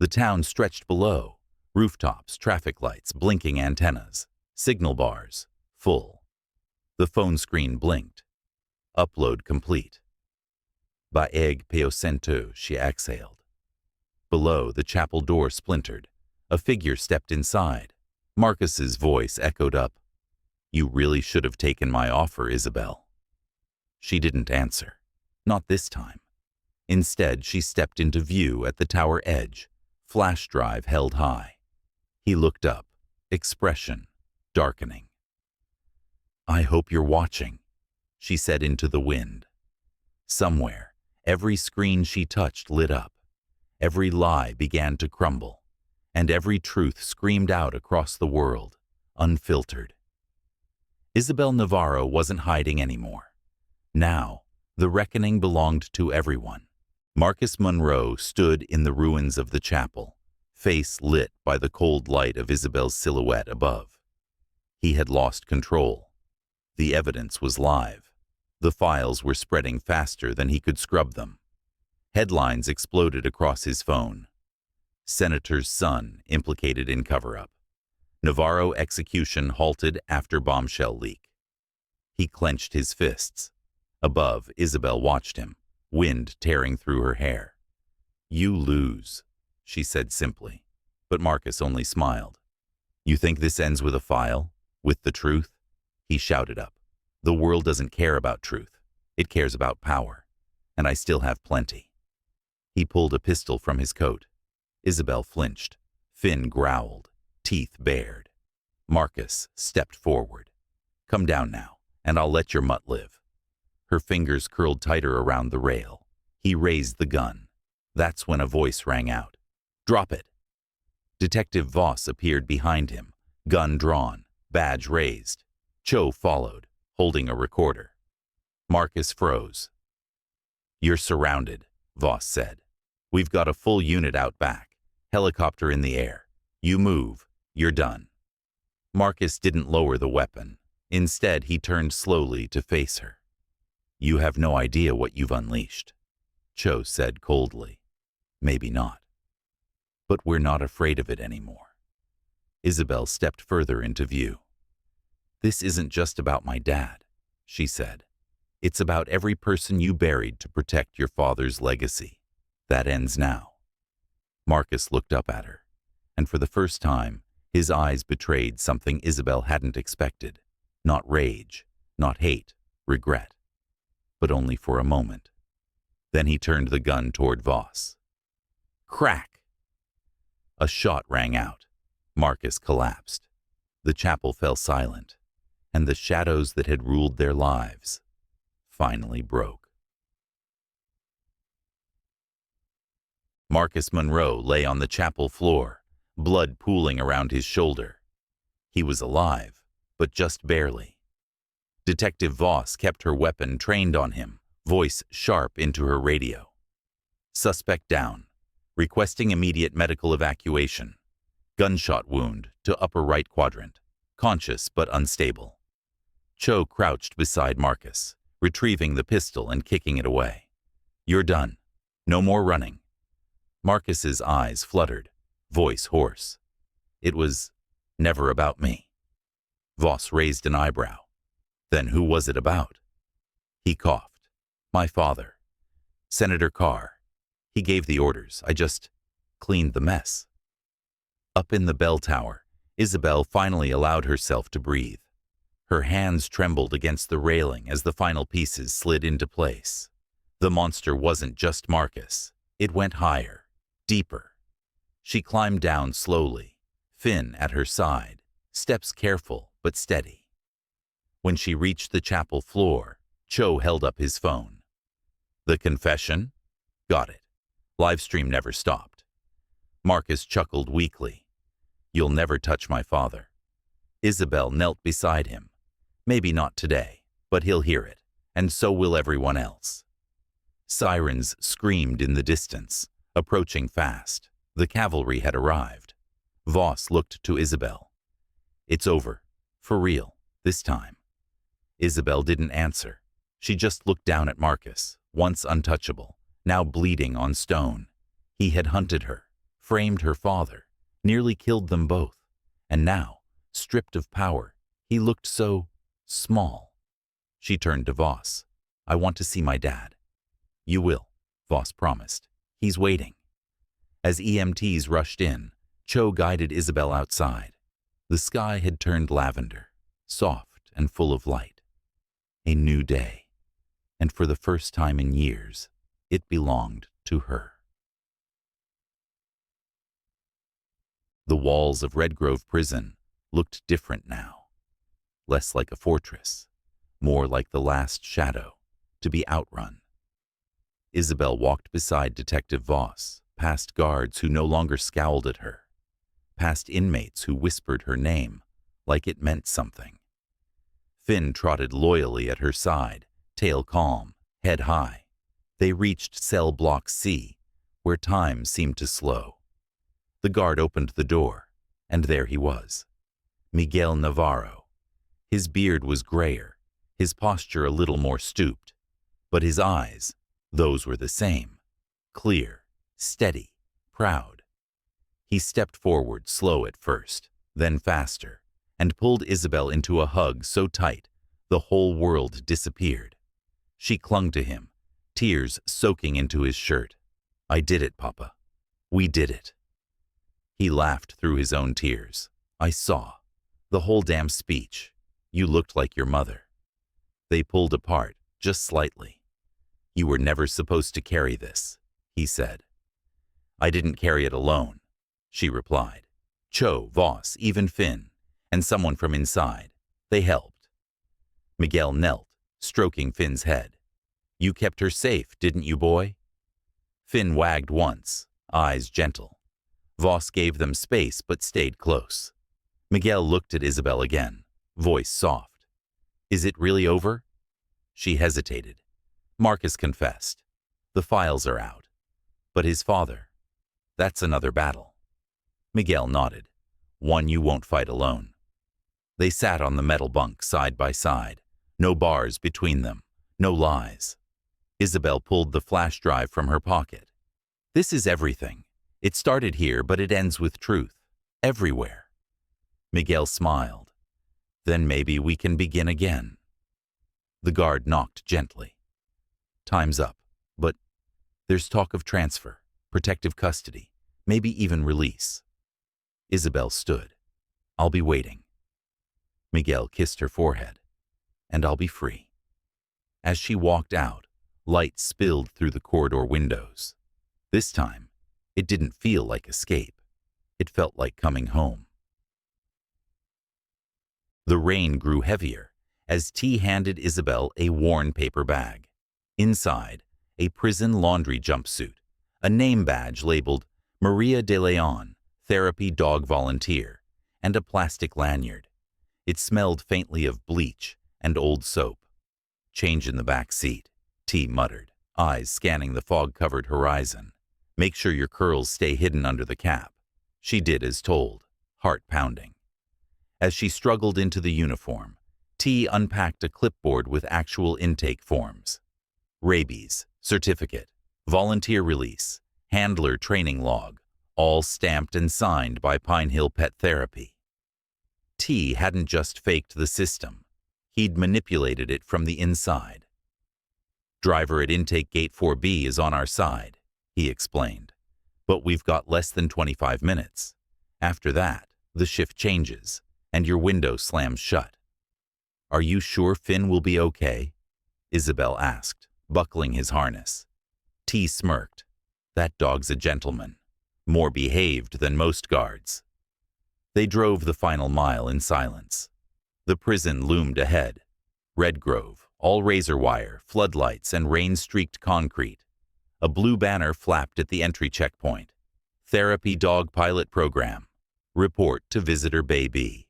The town stretched below. Rooftops, traffic lights, blinking antennas. Signal bars, full. The phone screen blinked. Upload complete. Baeg Peocento, she exhaled. Below, the chapel door splintered. A figure stepped inside. Marcus's voice echoed up. You really should have taken my offer, Isabel. She didn't answer. Not this time. Instead, she stepped into view at the tower edge, flash drive held high. He looked up, expression darkening. I hope you're watching, she said into the wind. Somewhere, every screen she touched lit up. Every lie began to crumble, and every truth screamed out across the world, unfiltered. Isabel Navarro wasn't hiding anymore. Now, the reckoning belonged to everyone. Marcus Monroe stood in the ruins of the chapel, face lit by the cold light of Isabel's silhouette above. He had lost control. The evidence was live. The files were spreading faster than he could scrub them. Headlines exploded across his phone. Senator's son implicated in cover-up. Navarro execution halted after bombshell leak. He clenched his fists. Above, Isabel watched him, wind tearing through her hair. You lose, she said simply, but Marcus only smiled. You think this ends with a file? With the truth? He shouted up. The world doesn't care about truth. It cares about power. And I still have plenty. He pulled a pistol from his coat. Isabel flinched. Finn growled, teeth bared. Marcus stepped forward. Come down now, and I'll let your mutt live. Her fingers curled tighter around the rail. He raised the gun. That's when a voice rang out. Drop it. Detective Voss appeared behind him, gun drawn, badge raised. Cho followed, holding a recorder. Marcus froze. You're surrounded, Voss said. We've got a full unit out back, helicopter in the air. You move, you're done. Marcus didn't lower the weapon. Instead, he turned slowly to face her. You have no idea what you've unleashed, Cho said coldly. Maybe not. But we're not afraid of it anymore. Isabel stepped further into view. This isn't just about my dad, she said. It's about every person you buried to protect your father's legacy. That ends now. Marcus looked up at her, and for the first time, his eyes betrayed something Isabel hadn't expected. Not rage, not hate, regret. But only for a moment. Then he turned the gun toward Voss. Crack! A shot rang out. Marcus collapsed. The chapel fell silent, and the shadows that had ruled their lives finally broke. Marcus Monroe lay on the chapel floor, blood pooling around his shoulder. He was alive, but just barely. Detective Voss kept her weapon trained on him, voice sharp into her radio. Suspect down. Requesting immediate medical evacuation. Gunshot wound to upper right quadrant. Conscious but unstable. Cho crouched beside Marcus, retrieving the pistol and kicking it away. You're done. No more running. Marcus's eyes fluttered, voice hoarse. It was never about me. Voss raised an eyebrow. Then who was it about? He coughed. My father. Senator Carr. He gave the orders. I just cleaned the mess. Up in the bell tower, Isabel finally allowed herself to breathe. Her hands trembled against the railing as the final pieces slid into place. The monster wasn't just Marcus. It went higher, deeper. She climbed down slowly, Finn at her side, steps careful but steady. When she reached the chapel floor, Cho held up his phone. The confession? Got it. Livestream never stopped. Marcus chuckled weakly. You'll never touch my father. Isabel knelt beside him. Maybe not today, but he'll hear it, and so will everyone else. Sirens screamed in the distance, approaching fast. The cavalry had arrived. Voss looked to Isabel. It's over. For real, this time. Isabel didn't answer. She just looked down at Marcus, once untouchable, now bleeding on stone. He had hunted her, framed her father, nearly killed them both, and now, stripped of power, he looked so small. She turned to Voss. I want to see my dad. You will, Voss promised. He's waiting. As EMTs rushed in, Cho guided Isabel outside. The sky had turned lavender, soft and full of light. A new day, and for the first time in years, it belonged to her. The walls of Redgrove Prison looked different now, less like a fortress, more like the last shadow, to be outrun. Isabel walked beside Detective Voss, past guards who no longer scowled at her, past inmates who whispered her name like it meant something. Finn trotted loyally at her side, tail calm, head high. They reached cell block C, where time seemed to slow. The guard opened the door, and there he was, Miguel Navarro. His beard was grayer, his posture a little more stooped, but his eyes, those were the same, clear, steady, proud. He stepped forward, slow at first, then faster, and pulled Isabel into a hug so tight the whole world disappeared. She clung to him, tears soaking into his shirt. I did it, Papa. We did it. He laughed through his own tears. I saw. The whole damn speech. You looked like your mother. They pulled apart, just slightly. You were never supposed to carry this, he said. I didn't carry it alone, she replied. Cho, Voss, even Finn, and someone from inside. They helped. Miguel knelt, stroking Finn's head. You kept her safe, didn't you, boy? Finn wagged once, eyes gentle. Voss gave them space but stayed close. Miguel looked at Isabel again, voice soft. Is it really over? She hesitated. Marcus confessed. The files are out. But his father, that's another battle. Miguel nodded. One you won't fight alone. They sat on the metal bunk side by side, no bars between them, no lies. Isabel pulled the flash drive from her pocket. This is everything. It started here, but it ends with truth. Everywhere. Miguel smiled. Then maybe we can begin again. The guard knocked gently. Time's up, but there's talk of transfer, protective custody, maybe even release. Isabel stood. I'll be waiting. Miguel kissed her forehead. And I'll be free. As she walked out, light spilled through the corridor windows. This time, it didn't feel like escape. It felt like coming home. The rain grew heavier as T handed Isabel a worn paper bag. Inside, a prison laundry jumpsuit, a name badge labeled Maria de Leon, Therapy Dog Volunteer, and a plastic lanyard. It smelled faintly of bleach and old soap. Change in the back seat, T muttered, eyes scanning the fog-covered horizon. Make sure your curls stay hidden under the cap. She did as told, heart pounding. As she struggled into the uniform, T unpacked a clipboard with actual intake forms. Rabies, certificate, volunteer release, handler training log, all stamped and signed by Pine Hill Pet Therapy. T hadn't just faked the system. He'd manipulated it from the inside. Driver at intake gate 4B is on our side, he explained. But we've got less than 25 minutes. After that, the shift changes, and your window slams shut. Are you sure Finn will be okay? Isabel asked, buckling his harness. T smirked. That dog's a gentleman, more behaved than most guards. They drove the final mile in silence. The prison loomed ahead. Redgrove, all razor wire, floodlights, and rain-streaked concrete. A blue banner flapped at the entry checkpoint. Therapy Dog Pilot Program. Report to Visitor Bay B.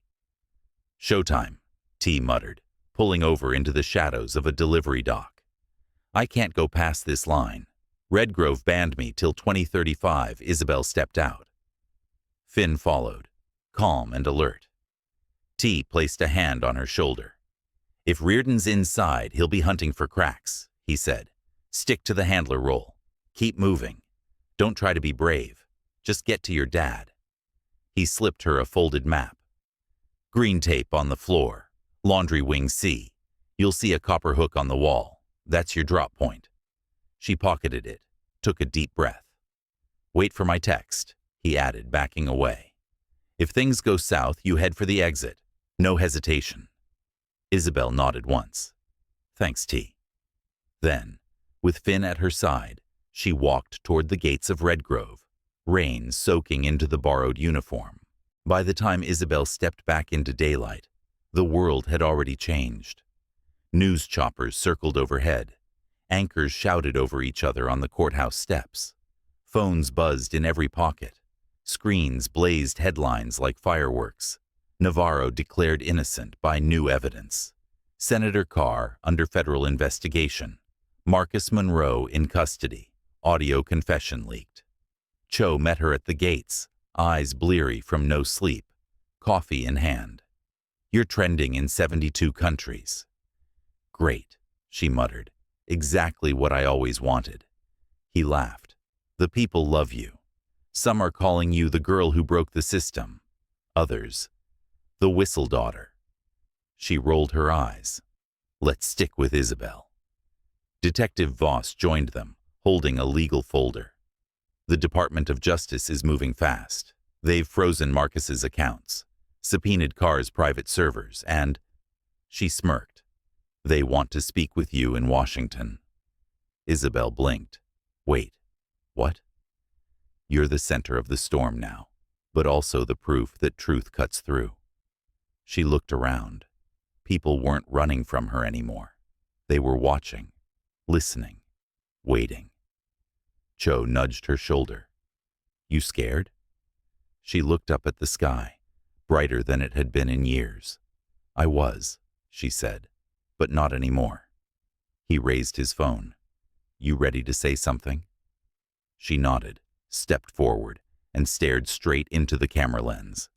Showtime, T muttered, pulling over into the shadows of a delivery dock. I can't go past this line. Redgrove banned me till 2035, Isabel stepped out. Finn followed, calm and alert. T placed a hand on her shoulder. If Reardon's inside, he'll be hunting for cracks, he said. Stick to the handler role. Keep moving. Don't try to be brave. Just get to your dad. He slipped her a folded map. Green tape on the floor. Laundry wing C. You'll see a copper hook on the wall. That's your drop point. She pocketed it, took a deep breath. Wait for my text, he added, backing away. If things go south, you head for the exit. No hesitation. Isabel nodded once. Thanks, T. Then, with Finn at her side, she walked toward the gates of Redgrove, rain soaking into the borrowed uniform. By the time Isabel stepped back into daylight, the world had already changed. News choppers circled overhead. Anchors shouted over each other on the courthouse steps. Phones buzzed in every pocket. Screens blazed headlines like fireworks. Navarro declared innocent by new evidence. Senator Carr under federal investigation. Marcus Monroe in custody. Audio confession leaked. Cho met her at the gates, eyes bleary from no sleep, coffee in hand. You're trending in 72 countries. Great, she muttered. Exactly what I always wanted. He laughed. The people love you. Some are calling you the girl who broke the system. Others, the whistle daughter. She rolled her eyes. Let's stick with Isabel. Detective Voss joined them, holding a legal folder. The Department of Justice is moving fast. They've frozen Marcus's accounts, subpoenaed Carr's private servers, and... She smirked. They want to speak with you in Washington. Isabel blinked. Wait, what? You're the center of the storm now, but also the proof that truth cuts through. She looked around. People weren't running from her anymore. They were watching, listening, waiting. Cho nudged her shoulder. You scared? She looked up at the sky, brighter than it had been in years. I was, she said, but not anymore. He raised his phone. You ready to say something? She nodded, stepped forward, and stared straight into the camera lens.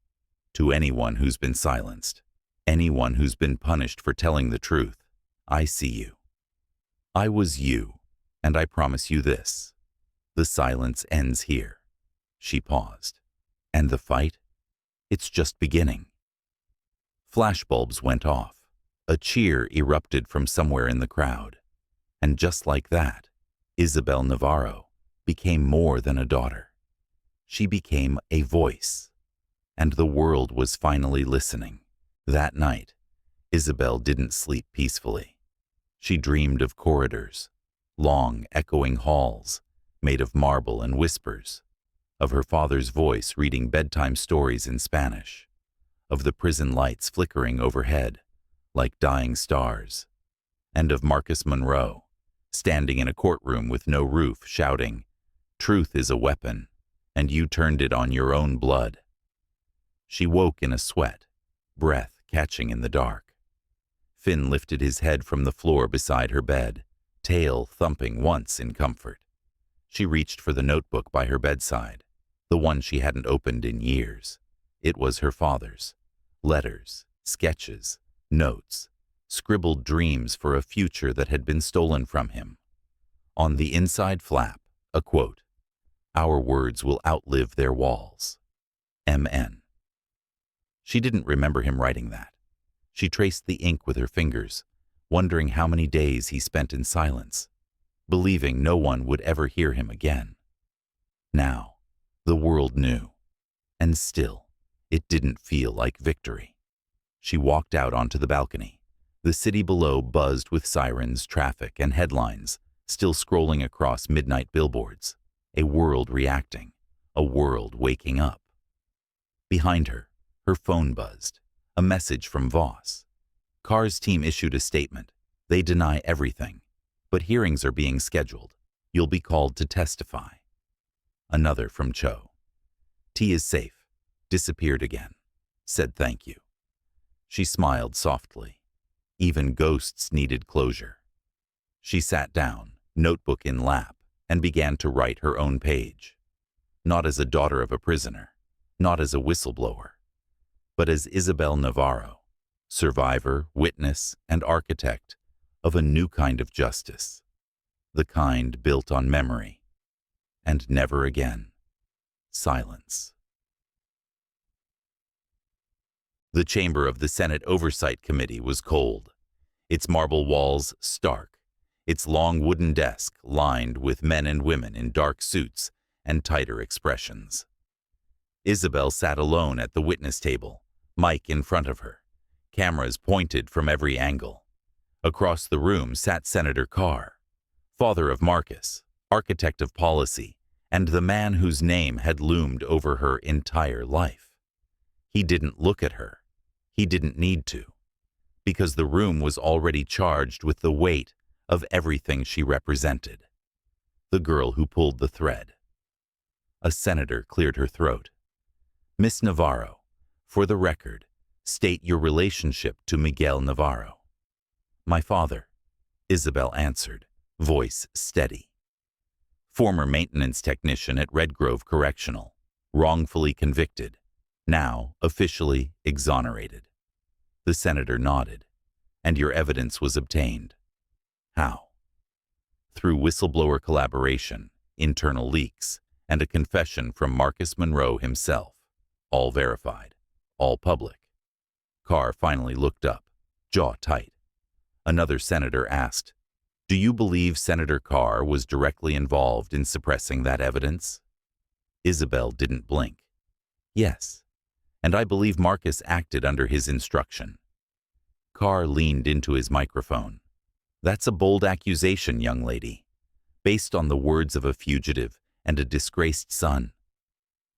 To anyone who's been silenced, anyone who's been punished for telling the truth, I see you. I was you, and I promise you this. The silence ends here. She paused. And the fight? It's just beginning. Flashbulbs went off. A cheer erupted from somewhere in the crowd. And just like that, Isabel Navarro became more than a daughter. She became a voice. And the world was finally listening. That night, Isabel didn't sleep peacefully. She dreamed of corridors, long, echoing halls, made of marble and whispers, of her father's voice reading bedtime stories in Spanish, of the prison lights flickering overhead like dying stars, and of Marcus Monroe, standing in a courtroom with no roof, shouting, "Truth is a weapon, and you turned it on your own blood." She woke in a sweat, breath catching in the dark. Finn lifted his head from the floor beside her bed, tail thumping once in comfort. She reached for the notebook by her bedside, the one she hadn't opened in years. It was her father's. Letters, sketches, notes, scribbled dreams for a future that had been stolen from him. On the inside flap, a quote, "Our words will outlive their walls. M.N." She didn't remember him writing that. She traced the ink with her fingers, wondering how many days he spent in silence, believing no one would ever hear him again. Now, the world knew, and still, it didn't feel like victory. She walked out onto the balcony. The city below buzzed with sirens, traffic, and headlines, still scrolling across midnight billboards. A world reacting, a world waking up. Behind her, her phone buzzed. A message from Voss. Carr's team issued a statement. They deny everything, but hearings are being scheduled. You'll be called to testify. Another from Cho. T is safe. Disappeared again. Said thank you. She smiled softly. Even ghosts needed closure. She sat down, notebook in lap, and began to write her own page. Not as a daughter of a prisoner, not as a whistleblower, but as Isabel Navarro, survivor, witness, and architect of a new kind of justice, the kind built on memory. And never again. Silence. The chamber of the Senate Oversight Committee was cold, its marble walls stark, its long wooden desk lined with men and women in dark suits and tighter expressions. Isabel sat alone at the witness table, mic in front of her, cameras pointed from every angle. Across the room sat Senator Carr, father of Marcus, architect of policy, and the man whose name had loomed over her entire life. He didn't look at her. He didn't need to, because the room was already charged with the weight of everything she represented. The girl who pulled the thread. A senator cleared her throat. Miss Navarro, for the record, state your relationship to Miguel Navarro. My father, Isabel answered, voice steady. Former maintenance technician at Red Grove Correctional, wrongfully convicted, now officially exonerated. The senator nodded. And your evidence was obtained. How? Through whistleblower collaboration, internal leaks, and a confession from Marcus Monroe himself. All verified, all public. Carr finally looked up, jaw tight. Another senator asked, do you believe Senator Carr was directly involved in suppressing that evidence? Isabel didn't blink. Yes, and I believe Marcus acted under his instruction. Carr leaned into his microphone. That's a bold accusation, young lady, based on the words of a fugitive and a disgraced son.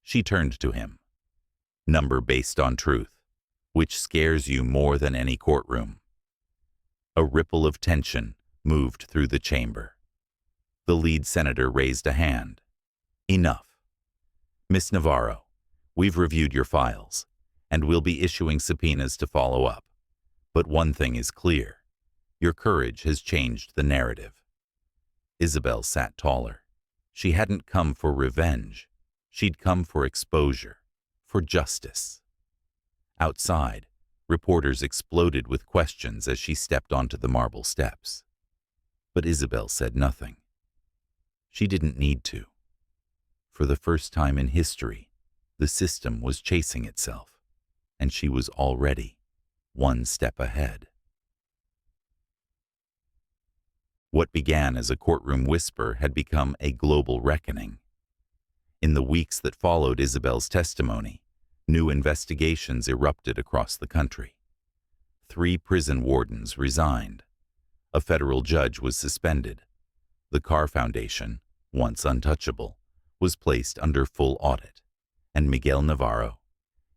She turned to him. Number based on truth, which scares you more than any courtroom. A ripple of tension moved through the chamber. The lead senator raised a hand. Enough. Miss Navarro, we've reviewed your files, and we'll be issuing subpoenas to follow up. But one thing is clear. Your courage has changed the narrative. Isabel sat taller. She hadn't come for revenge. She'd come for exposure, for justice. Outside, reporters exploded with questions as she stepped onto the marble steps. But Isabel said nothing. She didn't need to. For the first time in history, the system was chasing itself, and she was already one step ahead. What began as a courtroom whisper had become a global reckoning. In the weeks that followed Isabel's testimony, new investigations erupted across the country. 3 prison wardens resigned. A federal judge was suspended. The Carr Foundation, once untouchable, was placed under full audit. And Miguel Navarro,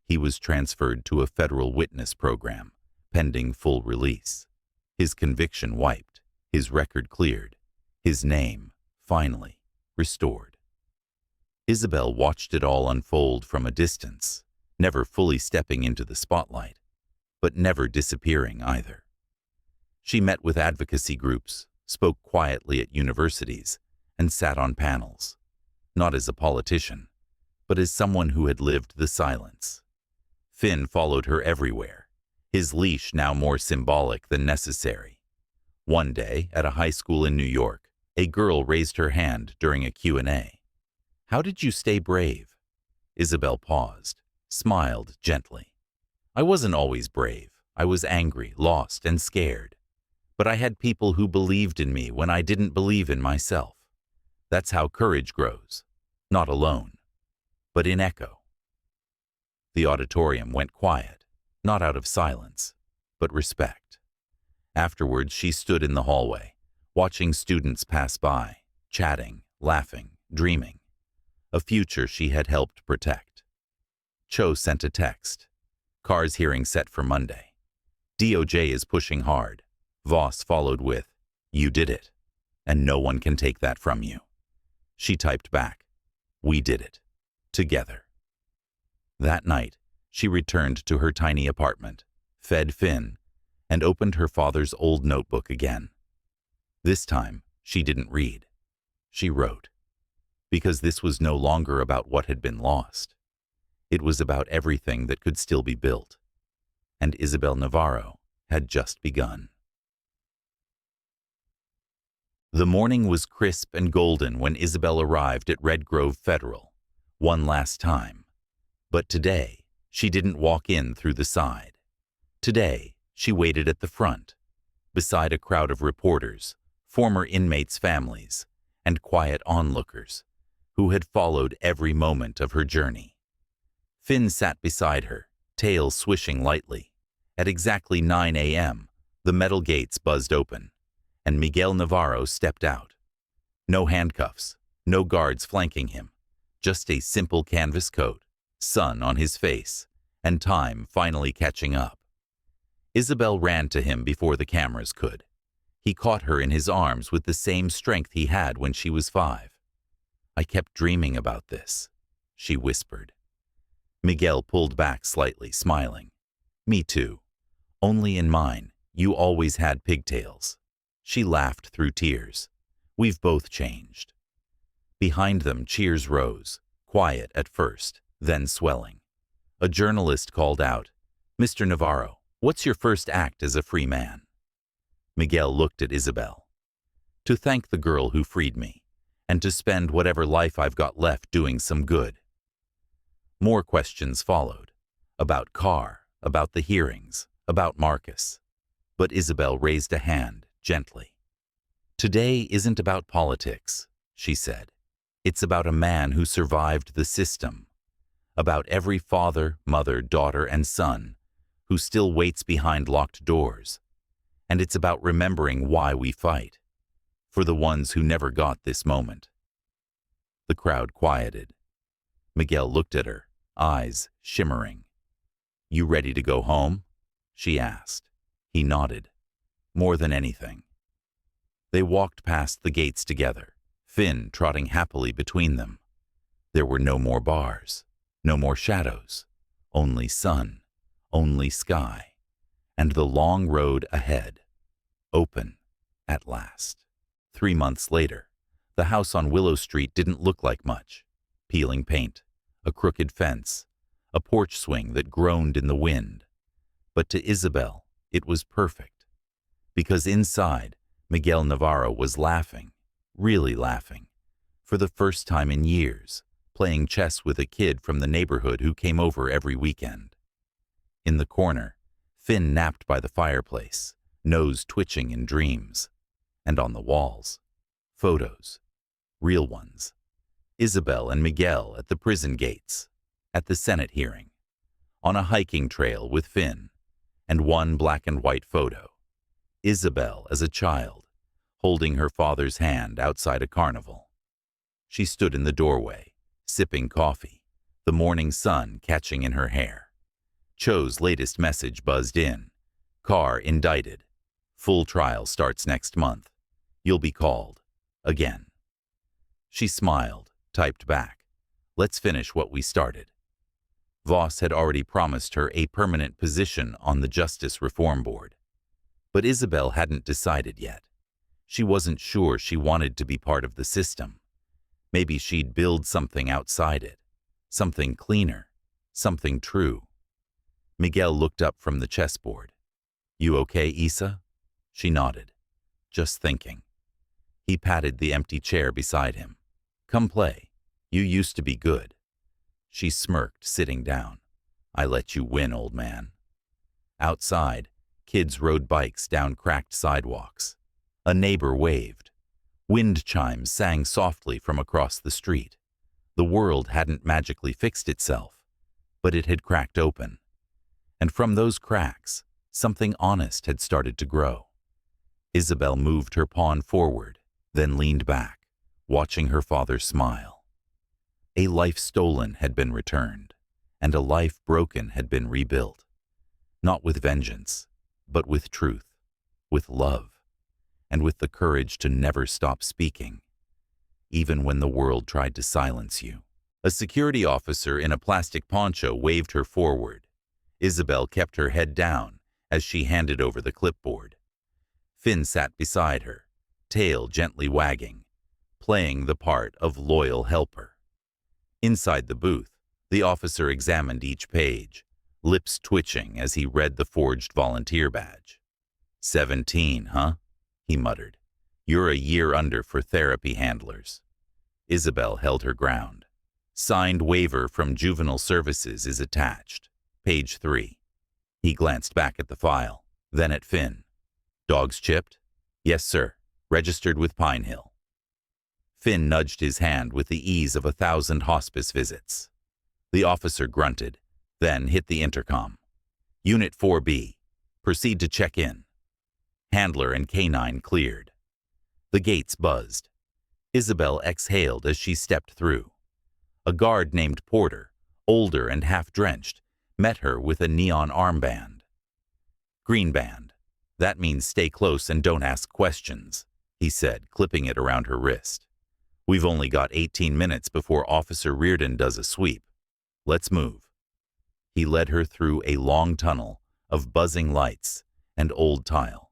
he was transferred to a federal witness program, pending full release. His conviction wiped, his record cleared, his name, finally, restored. Isabel watched it all unfold from a distance, never fully stepping into the spotlight, but never disappearing either. She met with advocacy groups, spoke quietly at universities, and sat on panels, not as a politician, but as someone who had lived the silence. Finn followed her everywhere, his leash now more symbolic than necessary. One day, at a high school in New York, a girl raised her hand during a Q&A. How did you stay brave? Isabel paused, smiled gently. I wasn't always brave. I was angry, lost, and scared. But I had people who believed in me when I didn't believe in myself. That's how courage grows, not alone, but in echo. The auditorium went quiet, not out of silence, but respect. Afterwards, she stood in the hallway, watching students pass by, chatting, laughing, dreaming. A future she had helped protect. Cho sent a text. Carr's hearing set for Monday. DOJ is pushing hard. Voss followed with, you did it, and no one can take that from you. She typed back, we did it, together. That night, she returned to her tiny apartment, fed Finn, and opened her father's old notebook again. This time, she didn't read. She wrote. Because this was no longer about what had been lost. It was about everything that could still be built. And Isabel Navarro had just begun. The morning was crisp and golden when Isabel arrived at Red Grove Federal, one last time. But today, she didn't walk in through the side. Today, she waited at the front, beside a crowd of reporters, former inmates' families, and quiet onlookers, who had followed every moment of her journey. Finn sat beside her, tail swishing lightly. At exactly 9 a.m., the metal gates buzzed open, and Miguel Navarro stepped out. No handcuffs, no guards flanking him, just a simple canvas coat, sun on his face, and time finally catching up. Isabel ran to him before the cameras could. He caught her in his arms with the same strength he had when she was 5. "I kept dreaming about this," she whispered. Miguel pulled back slightly, smiling. "Me too. Only in mine, you always had pigtails." She laughed through tears. "We've both changed." Behind them, cheers rose, quiet at first, then swelling. A journalist called out, "Mr. Navarro, what's your first act as a free man?" Miguel looked at Isabel. "To thank the girl who freed me, and to spend whatever life I've got left doing some good." More questions followed, about Carr, about the hearings, about Marcus. But Isabel raised a hand, gently. "Today isn't about politics," she said. "It's about a man who survived the system, about every father, mother, daughter, and son who still waits behind locked doors. And it's about remembering why we fight, for the ones who never got this moment." The crowd quieted. Miguel looked at her, eyes shimmering. "You ready to go home?" she asked. He nodded. "More than anything." They walked past the gates together, Finn trotting happily between them. There were no more bars, no more shadows, only sun, only sky, and the long road ahead. Open, at last. 3 months later, the house on Willow Street didn't look like much. Peeling paint, a crooked fence, a porch swing that groaned in the wind. But to Isabel, it was perfect. Because inside, Miguel Navarro was laughing, really laughing, for the first time in years, playing chess with a kid from the neighborhood who came over every weekend. In the corner, Finn napped by the fireplace, nose twitching in dreams. And on the walls, photos, real ones. Isabel and Miguel at the prison gates, at the Senate hearing, on a hiking trail with Finn, and one black and white photo. Isabel as a child, holding her father's hand outside a carnival. She stood in the doorway, sipping coffee, the morning sun catching in her hair. Cho's latest message buzzed in. "Carr indicted. Full trial starts next month. You'll be called. Again." She smiled, typed back. "Let's finish what we started." Voss had already promised her a permanent position on the Justice Reform Board. But Isabel hadn't decided yet. She wasn't sure she wanted to be part of the system. Maybe she'd build something outside it, something cleaner, something true. Miguel looked up from the chessboard. "You okay, Isa?" She nodded. "Just thinking." He patted the empty chair beside him. "Come play. You used to be good." She smirked, sitting down. "I let you win, old man." Outside, kids rode bikes down cracked sidewalks. A neighbor waved. Wind chimes sang softly from across the street. The world hadn't magically fixed itself, but it had cracked open. And from those cracks, something honest had started to grow. Isabel moved her pawn forward, then leaned back, watching her father smile. A life stolen had been returned, and a life broken had been rebuilt. Not with vengeance, but with truth, with love, and with the courage to never stop speaking, even when the world tried to silence you. A security officer in a plastic poncho waved her forward. Isabel kept her head down as she handed over the clipboard. Finn sat beside her, tail gently wagging, playing the part of loyal helper. Inside the booth, the officer examined each page, lips twitching as he read the forged volunteer badge. 17, huh? He muttered. You're a year under for therapy handlers. Isabel held her ground. Signed waiver from Juvenile Services is attached. Page 3. He glanced back at the file, then at Finn. Dogs chipped? Yes, sir. Registered with Pine Hill. Finn nudged his hand with the ease of 1,000 hospice visits. The officer grunted, then hit the intercom. Unit 4B. Proceed to check in. Handler and K9 cleared. The gates buzzed. Isabel exhaled as she stepped through. A guard named Porter, older and half-drenched, met her with a neon armband. Green band. That means stay close and don't ask questions, he said, clipping it around her wrist. We've only got 18 minutes before Officer Reardon does a sweep. Let's move. He led her through a long tunnel of buzzing lights and old tile.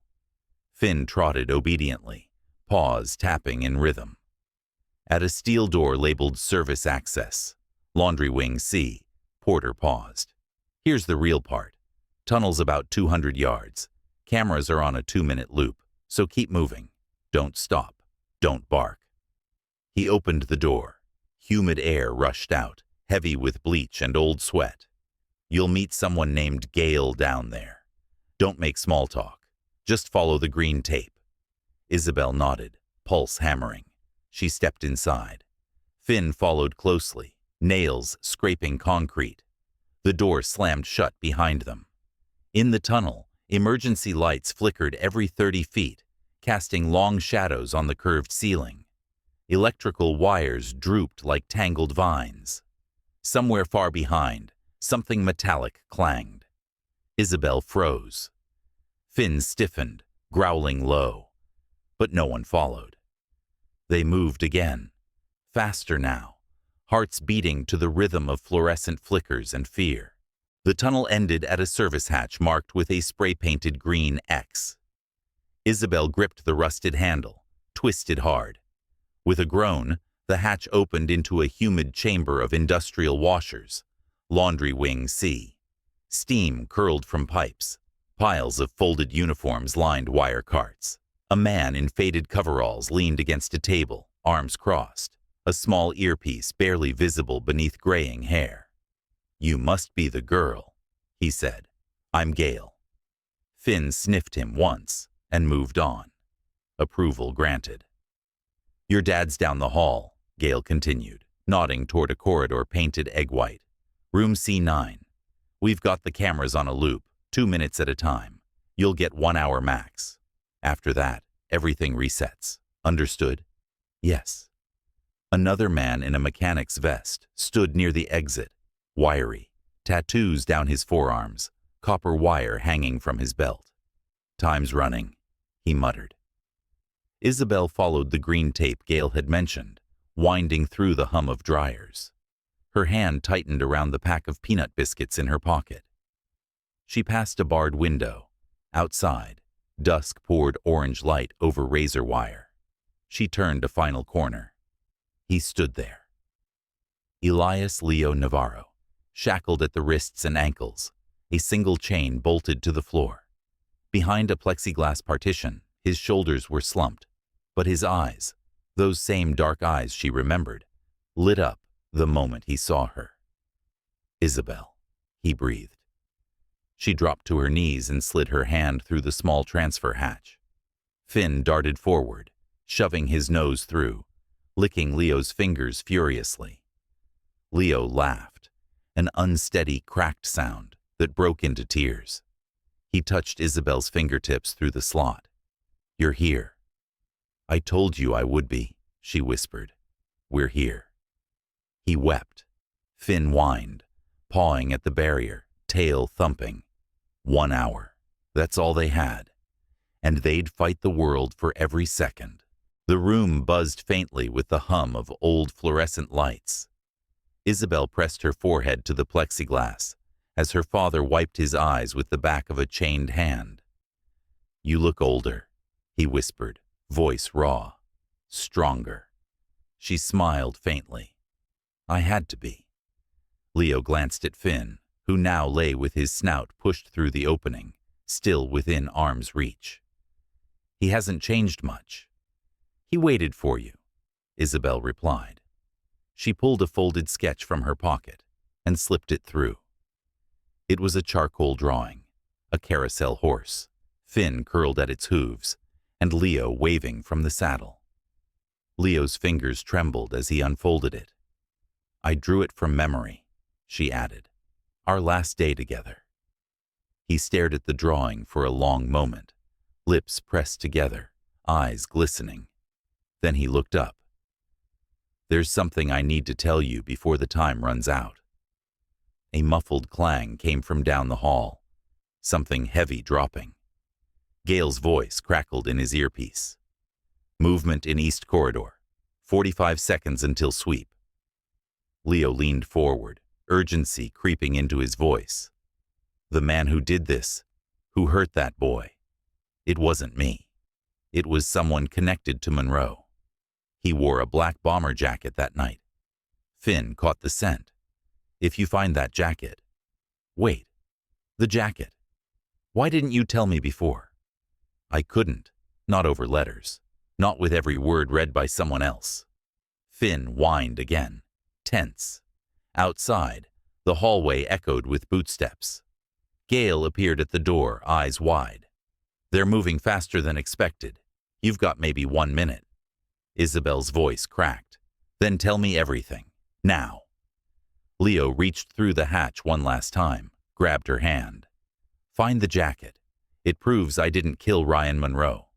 Finn trotted obediently, paws tapping in rhythm. At a steel door labeled Service Access, Laundry Wing C, Porter paused. Here's the real part. Tunnel's about 200 yards. Cameras are on a 2-minute loop, so keep moving. Don't stop. Don't bark. He opened the door. Humid air rushed out, heavy with bleach and old sweat. You'll meet someone named Gale down there. Don't make small talk. Just follow the green tape. Isabel nodded, pulse hammering. She stepped inside. Finn followed closely, nails scraping concrete. The door slammed shut behind them. In the tunnel, emergency lights flickered every 30 feet, casting long shadows on the curved ceiling. Electrical wires drooped like tangled vines. Somewhere far behind, something metallic clanged. Isabel froze. Finn stiffened, growling low, but no one followed. They moved again, faster now, hearts beating to the rhythm of fluorescent flickers and fear. The tunnel ended at a service hatch marked with a spray-painted green X. Isabel gripped the rusted handle, twisted hard. With a groan, the hatch opened into a humid chamber of industrial washers, Laundry Wing C. Steam curled from pipes. Piles of folded uniforms lined wire carts. A man in faded coveralls leaned against a table, arms crossed, a small earpiece barely visible beneath graying hair. You must be the girl, he said. I'm Gale. Finn sniffed him once and moved on. Approval granted. Your dad's down the hall, Gale continued, nodding toward a corridor painted egg white. Room C9. We've got the cameras on a loop, 2 minutes at a time. You'll get 1 hour max. After that, everything resets. Understood? Yes. Another man in a mechanic's vest stood near the exit, wiry, tattoos down his forearms, copper wire hanging from his belt. Time's running, he muttered. Isabel followed the green tape Gale had mentioned, winding through the hum of dryers. Her hand tightened around the pack of peanut biscuits in her pocket. She passed a barred window. Outside, dusk poured orange light over razor wire. She turned a final corner. He stood there. Elias Leo Navarro, shackled at the wrists and ankles, a single chain bolted to the floor. Behind a plexiglass partition, his shoulders were slumped, but his eyes, those same dark eyes she remembered, lit up the moment he saw her. Isabel, he breathed. She dropped to her knees and slid her hand through the small transfer hatch. Finn darted forward, shoving his nose through, licking Leo's fingers furiously. Leo laughed, an unsteady, cracked sound that broke into tears. He touched Isabel's fingertips through the slot. You're here. I told you I would be, she whispered. We're here. He wept. Finn whined, pawing at the barrier, tail thumping. 1 hour. That's all they had. And they'd fight the world for every second. The room buzzed faintly with the hum of old fluorescent lights. Isabel pressed her forehead to the plexiglass, as her father wiped his eyes with the back of a chained hand. "You look older," he whispered, voice raw, stronger. She smiled faintly. "I had to be." Leo glanced at Finn, who now lay with his snout pushed through the opening, still within arm's reach. "He hasn't changed much." "He waited for you," Isabel replied. She pulled a folded sketch from her pocket and slipped it through. It was a charcoal drawing, a carousel horse, Finn curled at its hooves, and Leo waving from the saddle. Leo's fingers trembled as he unfolded it. "I drew it from memory," she added. "Our last day together." He stared at the drawing for a long moment, lips pressed together, eyes glistening. Then he looked up. "There's something I need to tell you before the time runs out." A muffled clang came from down the hall, something heavy dropping. Gale's voice crackled in his earpiece. "Movement in East Corridor. 45 seconds until sweep." Leo leaned forward, urgency creeping into his voice. "The man who did this, who hurt that boy, it wasn't me. It was someone connected to Monroe. He wore a black bomber jacket that night. Finn caught the scent. If you find that jacket—" "Wait, the jacket. Why didn't you tell me before?" "I couldn't, not over letters, not with every word read by someone else." Finn whined again, tense. Outside, the hallway echoed with bootsteps. Gale appeared at the door, eyes wide. "They're moving faster than expected. You've got maybe 1 minute." Isabel's voice cracked. "Then tell me everything. Now." Leo reached through the hatch one last time, grabbed her hand. "Find the jacket. It proves I didn't kill Ryan Monroe.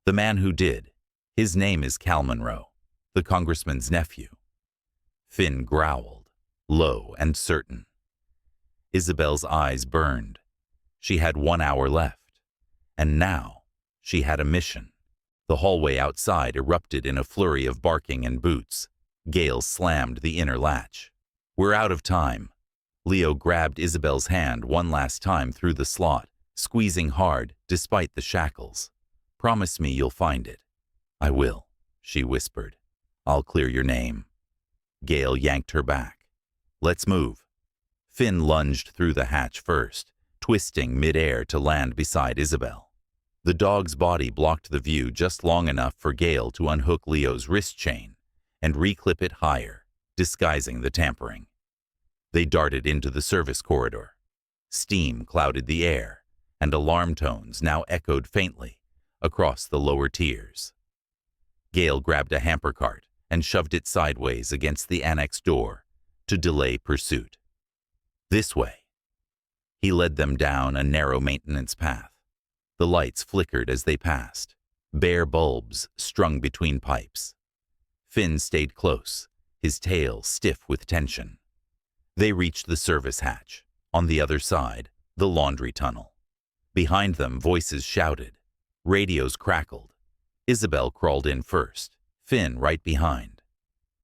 The man who did, his name is Cal Monroe, the congressman's nephew." Finn growled, low and certain. Isabel's eyes burned. She had 1 hour left. And now, she had a mission. The hallway outside erupted in a flurry of barking and boots. Gale slammed the inner latch. "We're out of time." Leo grabbed Isabel's hand one last time through the slot, squeezing hard despite the shackles. "Promise me you'll find it." "I will," she whispered. "I'll clear your name." Gale yanked her back. "Let's move." Finn lunged through the hatch first, twisting mid-air to land beside Isabel. The dog's body blocked the view just long enough for Gale to unhook Leo's wrist chain and reclip it higher, disguising the tampering. They darted into the service corridor. Steam clouded the air, and alarm tones now echoed faintly across the lower tiers. Gale grabbed a hamper cart and shoved it sideways against the annex door to delay pursuit. "This way." He led them down a narrow maintenance path. The lights flickered as they passed, bare bulbs strung between pipes. Finn stayed close, his tail stiff with tension. They reached the service hatch. On the other side, the laundry tunnel. Behind them, voices shouted. Radios crackled. Isabel crawled in first, Finn right behind.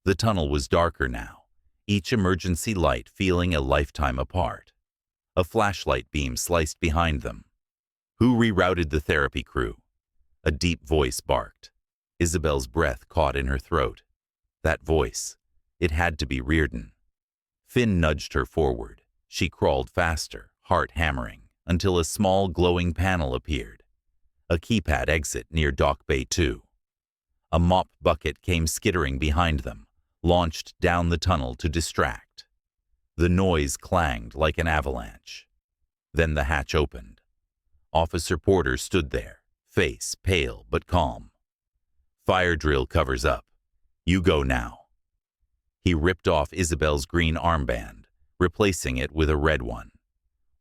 The tunnel was darker now, each emergency light feeling a lifetime apart. A flashlight beam sliced behind them. "Who rerouted the therapy crew?" A deep voice barked. Isabel's breath caught in her throat. That voice, it had to be Reardon. Finn nudged her forward. She crawled faster, heart hammering, until a small glowing panel appeared. A keypad exit near Dock Bay 2. A mop bucket came skittering behind them, launched down the tunnel to distract. The noise clanged like an avalanche. Then the hatch opened. Officer Porter stood there, face pale but calm. "Fire drill covers up. You go now." He ripped off Isabel's green armband, replacing it with a red one.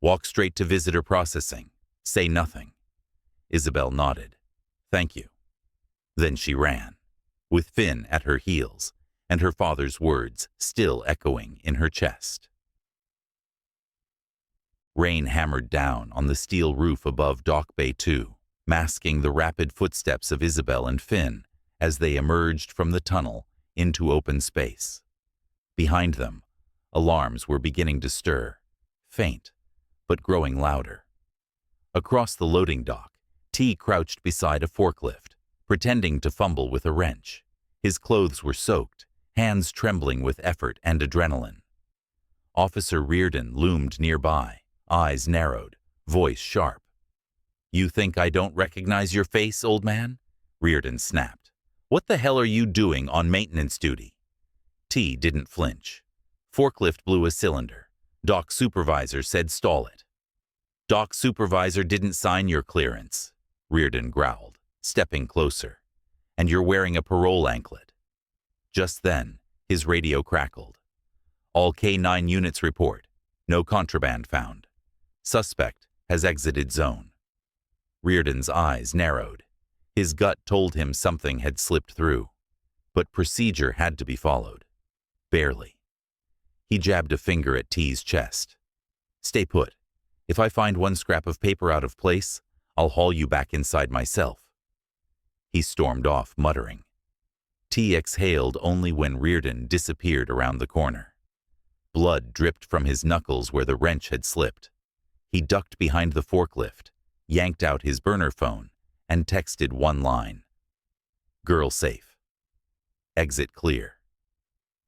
"Walk straight to visitor processing. Say nothing." Isabel nodded. "Thank you." Then she ran, with Finn at her heels, and her father's words still echoing in her chest. Rain hammered down on the steel roof above Dock Bay 2, masking the rapid footsteps of Isabel and Finn as they emerged from the tunnel into open space. Behind them, alarms were beginning to stir, faint but growing louder. Across the loading dock, T crouched beside a forklift, pretending to fumble with a wrench. His clothes were soaked, hands trembling with effort and adrenaline. Officer Reardon loomed nearby, eyes narrowed, voice sharp. "You think I don't recognize your face, old man?" Reardon snapped. "What the hell are you doing on maintenance duty?" T didn't flinch. Forklift blew a cylinder. Dock supervisor said stall it. "Dock supervisor didn't sign your clearance," Reardon growled, stepping closer. "And you're wearing a parole anklet." Just then, his radio crackled. "All K9 units report. No contraband found. Suspect has exited zone." Reardon's eyes narrowed. His gut told him something had slipped through, but procedure had to be followed. Barely. He jabbed a finger at T's chest. "Stay put. If I find one scrap of paper out of place, I'll haul you back inside myself." He stormed off, muttering. T exhaled only when Reardon disappeared around the corner. Blood dripped from his knuckles where the wrench had slipped. He ducked behind the forklift, yanked out his burner phone, and texted one line. "Girl safe. Exit clear."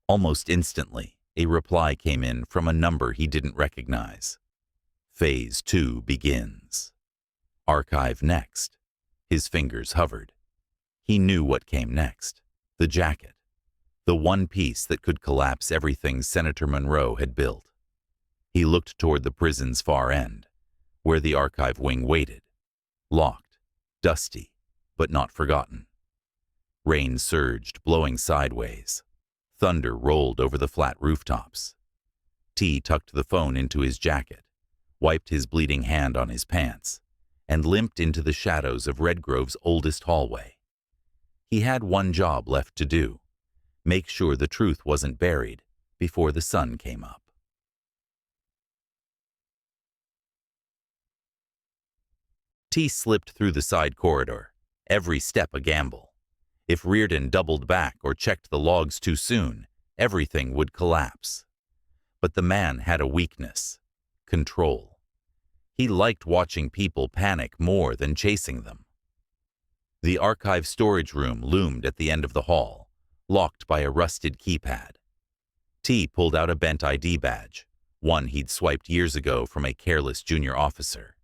Almost instantly, a reply came in from a number he didn't recognize. "Phase 2 begins. Archive next." His fingers hovered. He knew what came next. The jacket. The one piece that could collapse everything Senator Monroe had built. He looked toward the prison's far end, where the archive wing waited. Locked, dusty, but not forgotten. Rain surged, blowing sideways. Thunder rolled over the flat rooftops. T tucked the phone into his jacket, wiped his bleeding hand on his pants, and limped into the shadows of Redgrove's oldest hallway. He had one job left to do: make sure the truth wasn't buried before the sun came up. T slipped through the side corridor, every step a gamble. If Reardon doubled back or checked the logs too soon, everything would collapse. But the man had a weakness: control. He liked watching people panic more than chasing them. The archive storage room loomed at the end of the hall, locked by a rusted keypad. T pulled out a bent ID badge, one he'd swiped years ago from a careless junior officer.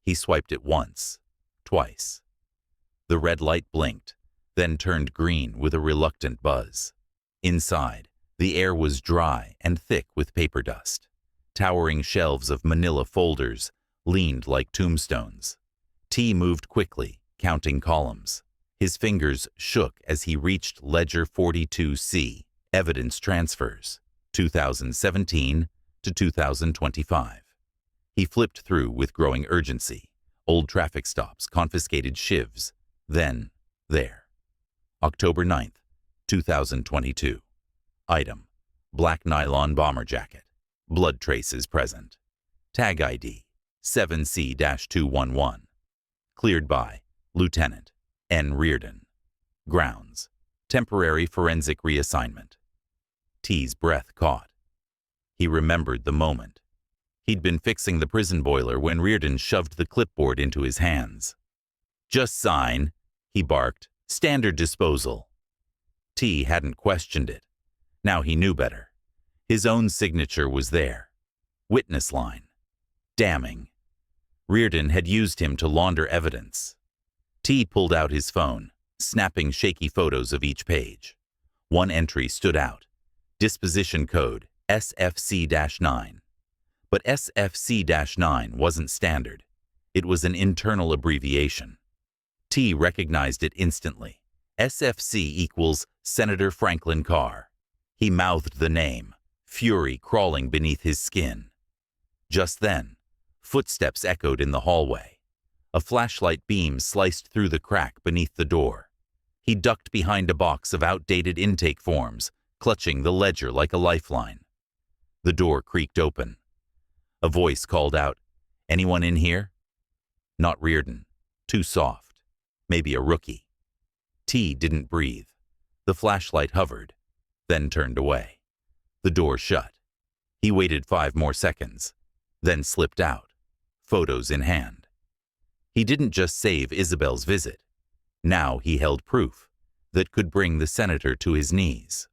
He swiped it once, twice. The red light blinked, then turned green with a reluctant buzz. Inside, the air was dry and thick with paper dust. Towering shelves of manila folders leaned like tombstones. T moved quickly, counting columns. His fingers shook as he reached Ledger 42C, Evidence Transfers, 2017 to 2025. He flipped through with growing urgency. Old traffic stops, confiscated shivs. Then, there. October 9th, 2022. Item: black nylon bomber jacket. Blood traces present. Tag ID: 7C-211. Cleared by Lieutenant N. Reardon. Grounds: temporary forensic reassignment. T's breath caught. He remembered the moment. He'd been fixing the prison boiler when Reardon shoved the clipboard into his hands. "Just sign," he barked. "Standard disposal." T hadn't questioned it. Now he knew better. His own signature was there. Witness line. Damning. Reardon had used him to launder evidence. T pulled out his phone, snapping shaky photos of each page. One entry stood out. Disposition code SFC-9. But SFC-9 wasn't standard. It was an internal abbreviation. T recognized it instantly. SFC equals Senator Franklin Carr. He mouthed the name, fury crawling beneath his skin. Just then, footsteps echoed in the hallway. A flashlight beam sliced through the crack beneath the door. He ducked behind a box of outdated intake forms, clutching the ledger like a lifeline. The door creaked open. A voice called out, "Anyone in here?" Not Reardon. Too soft. Maybe a rookie. T didn't breathe. The flashlight hovered, then turned away. The door shut. He waited 5 more seconds, then slipped out, photos in hand. He didn't just save Isabel's visit. Now he held proof that could bring the senator to his knees.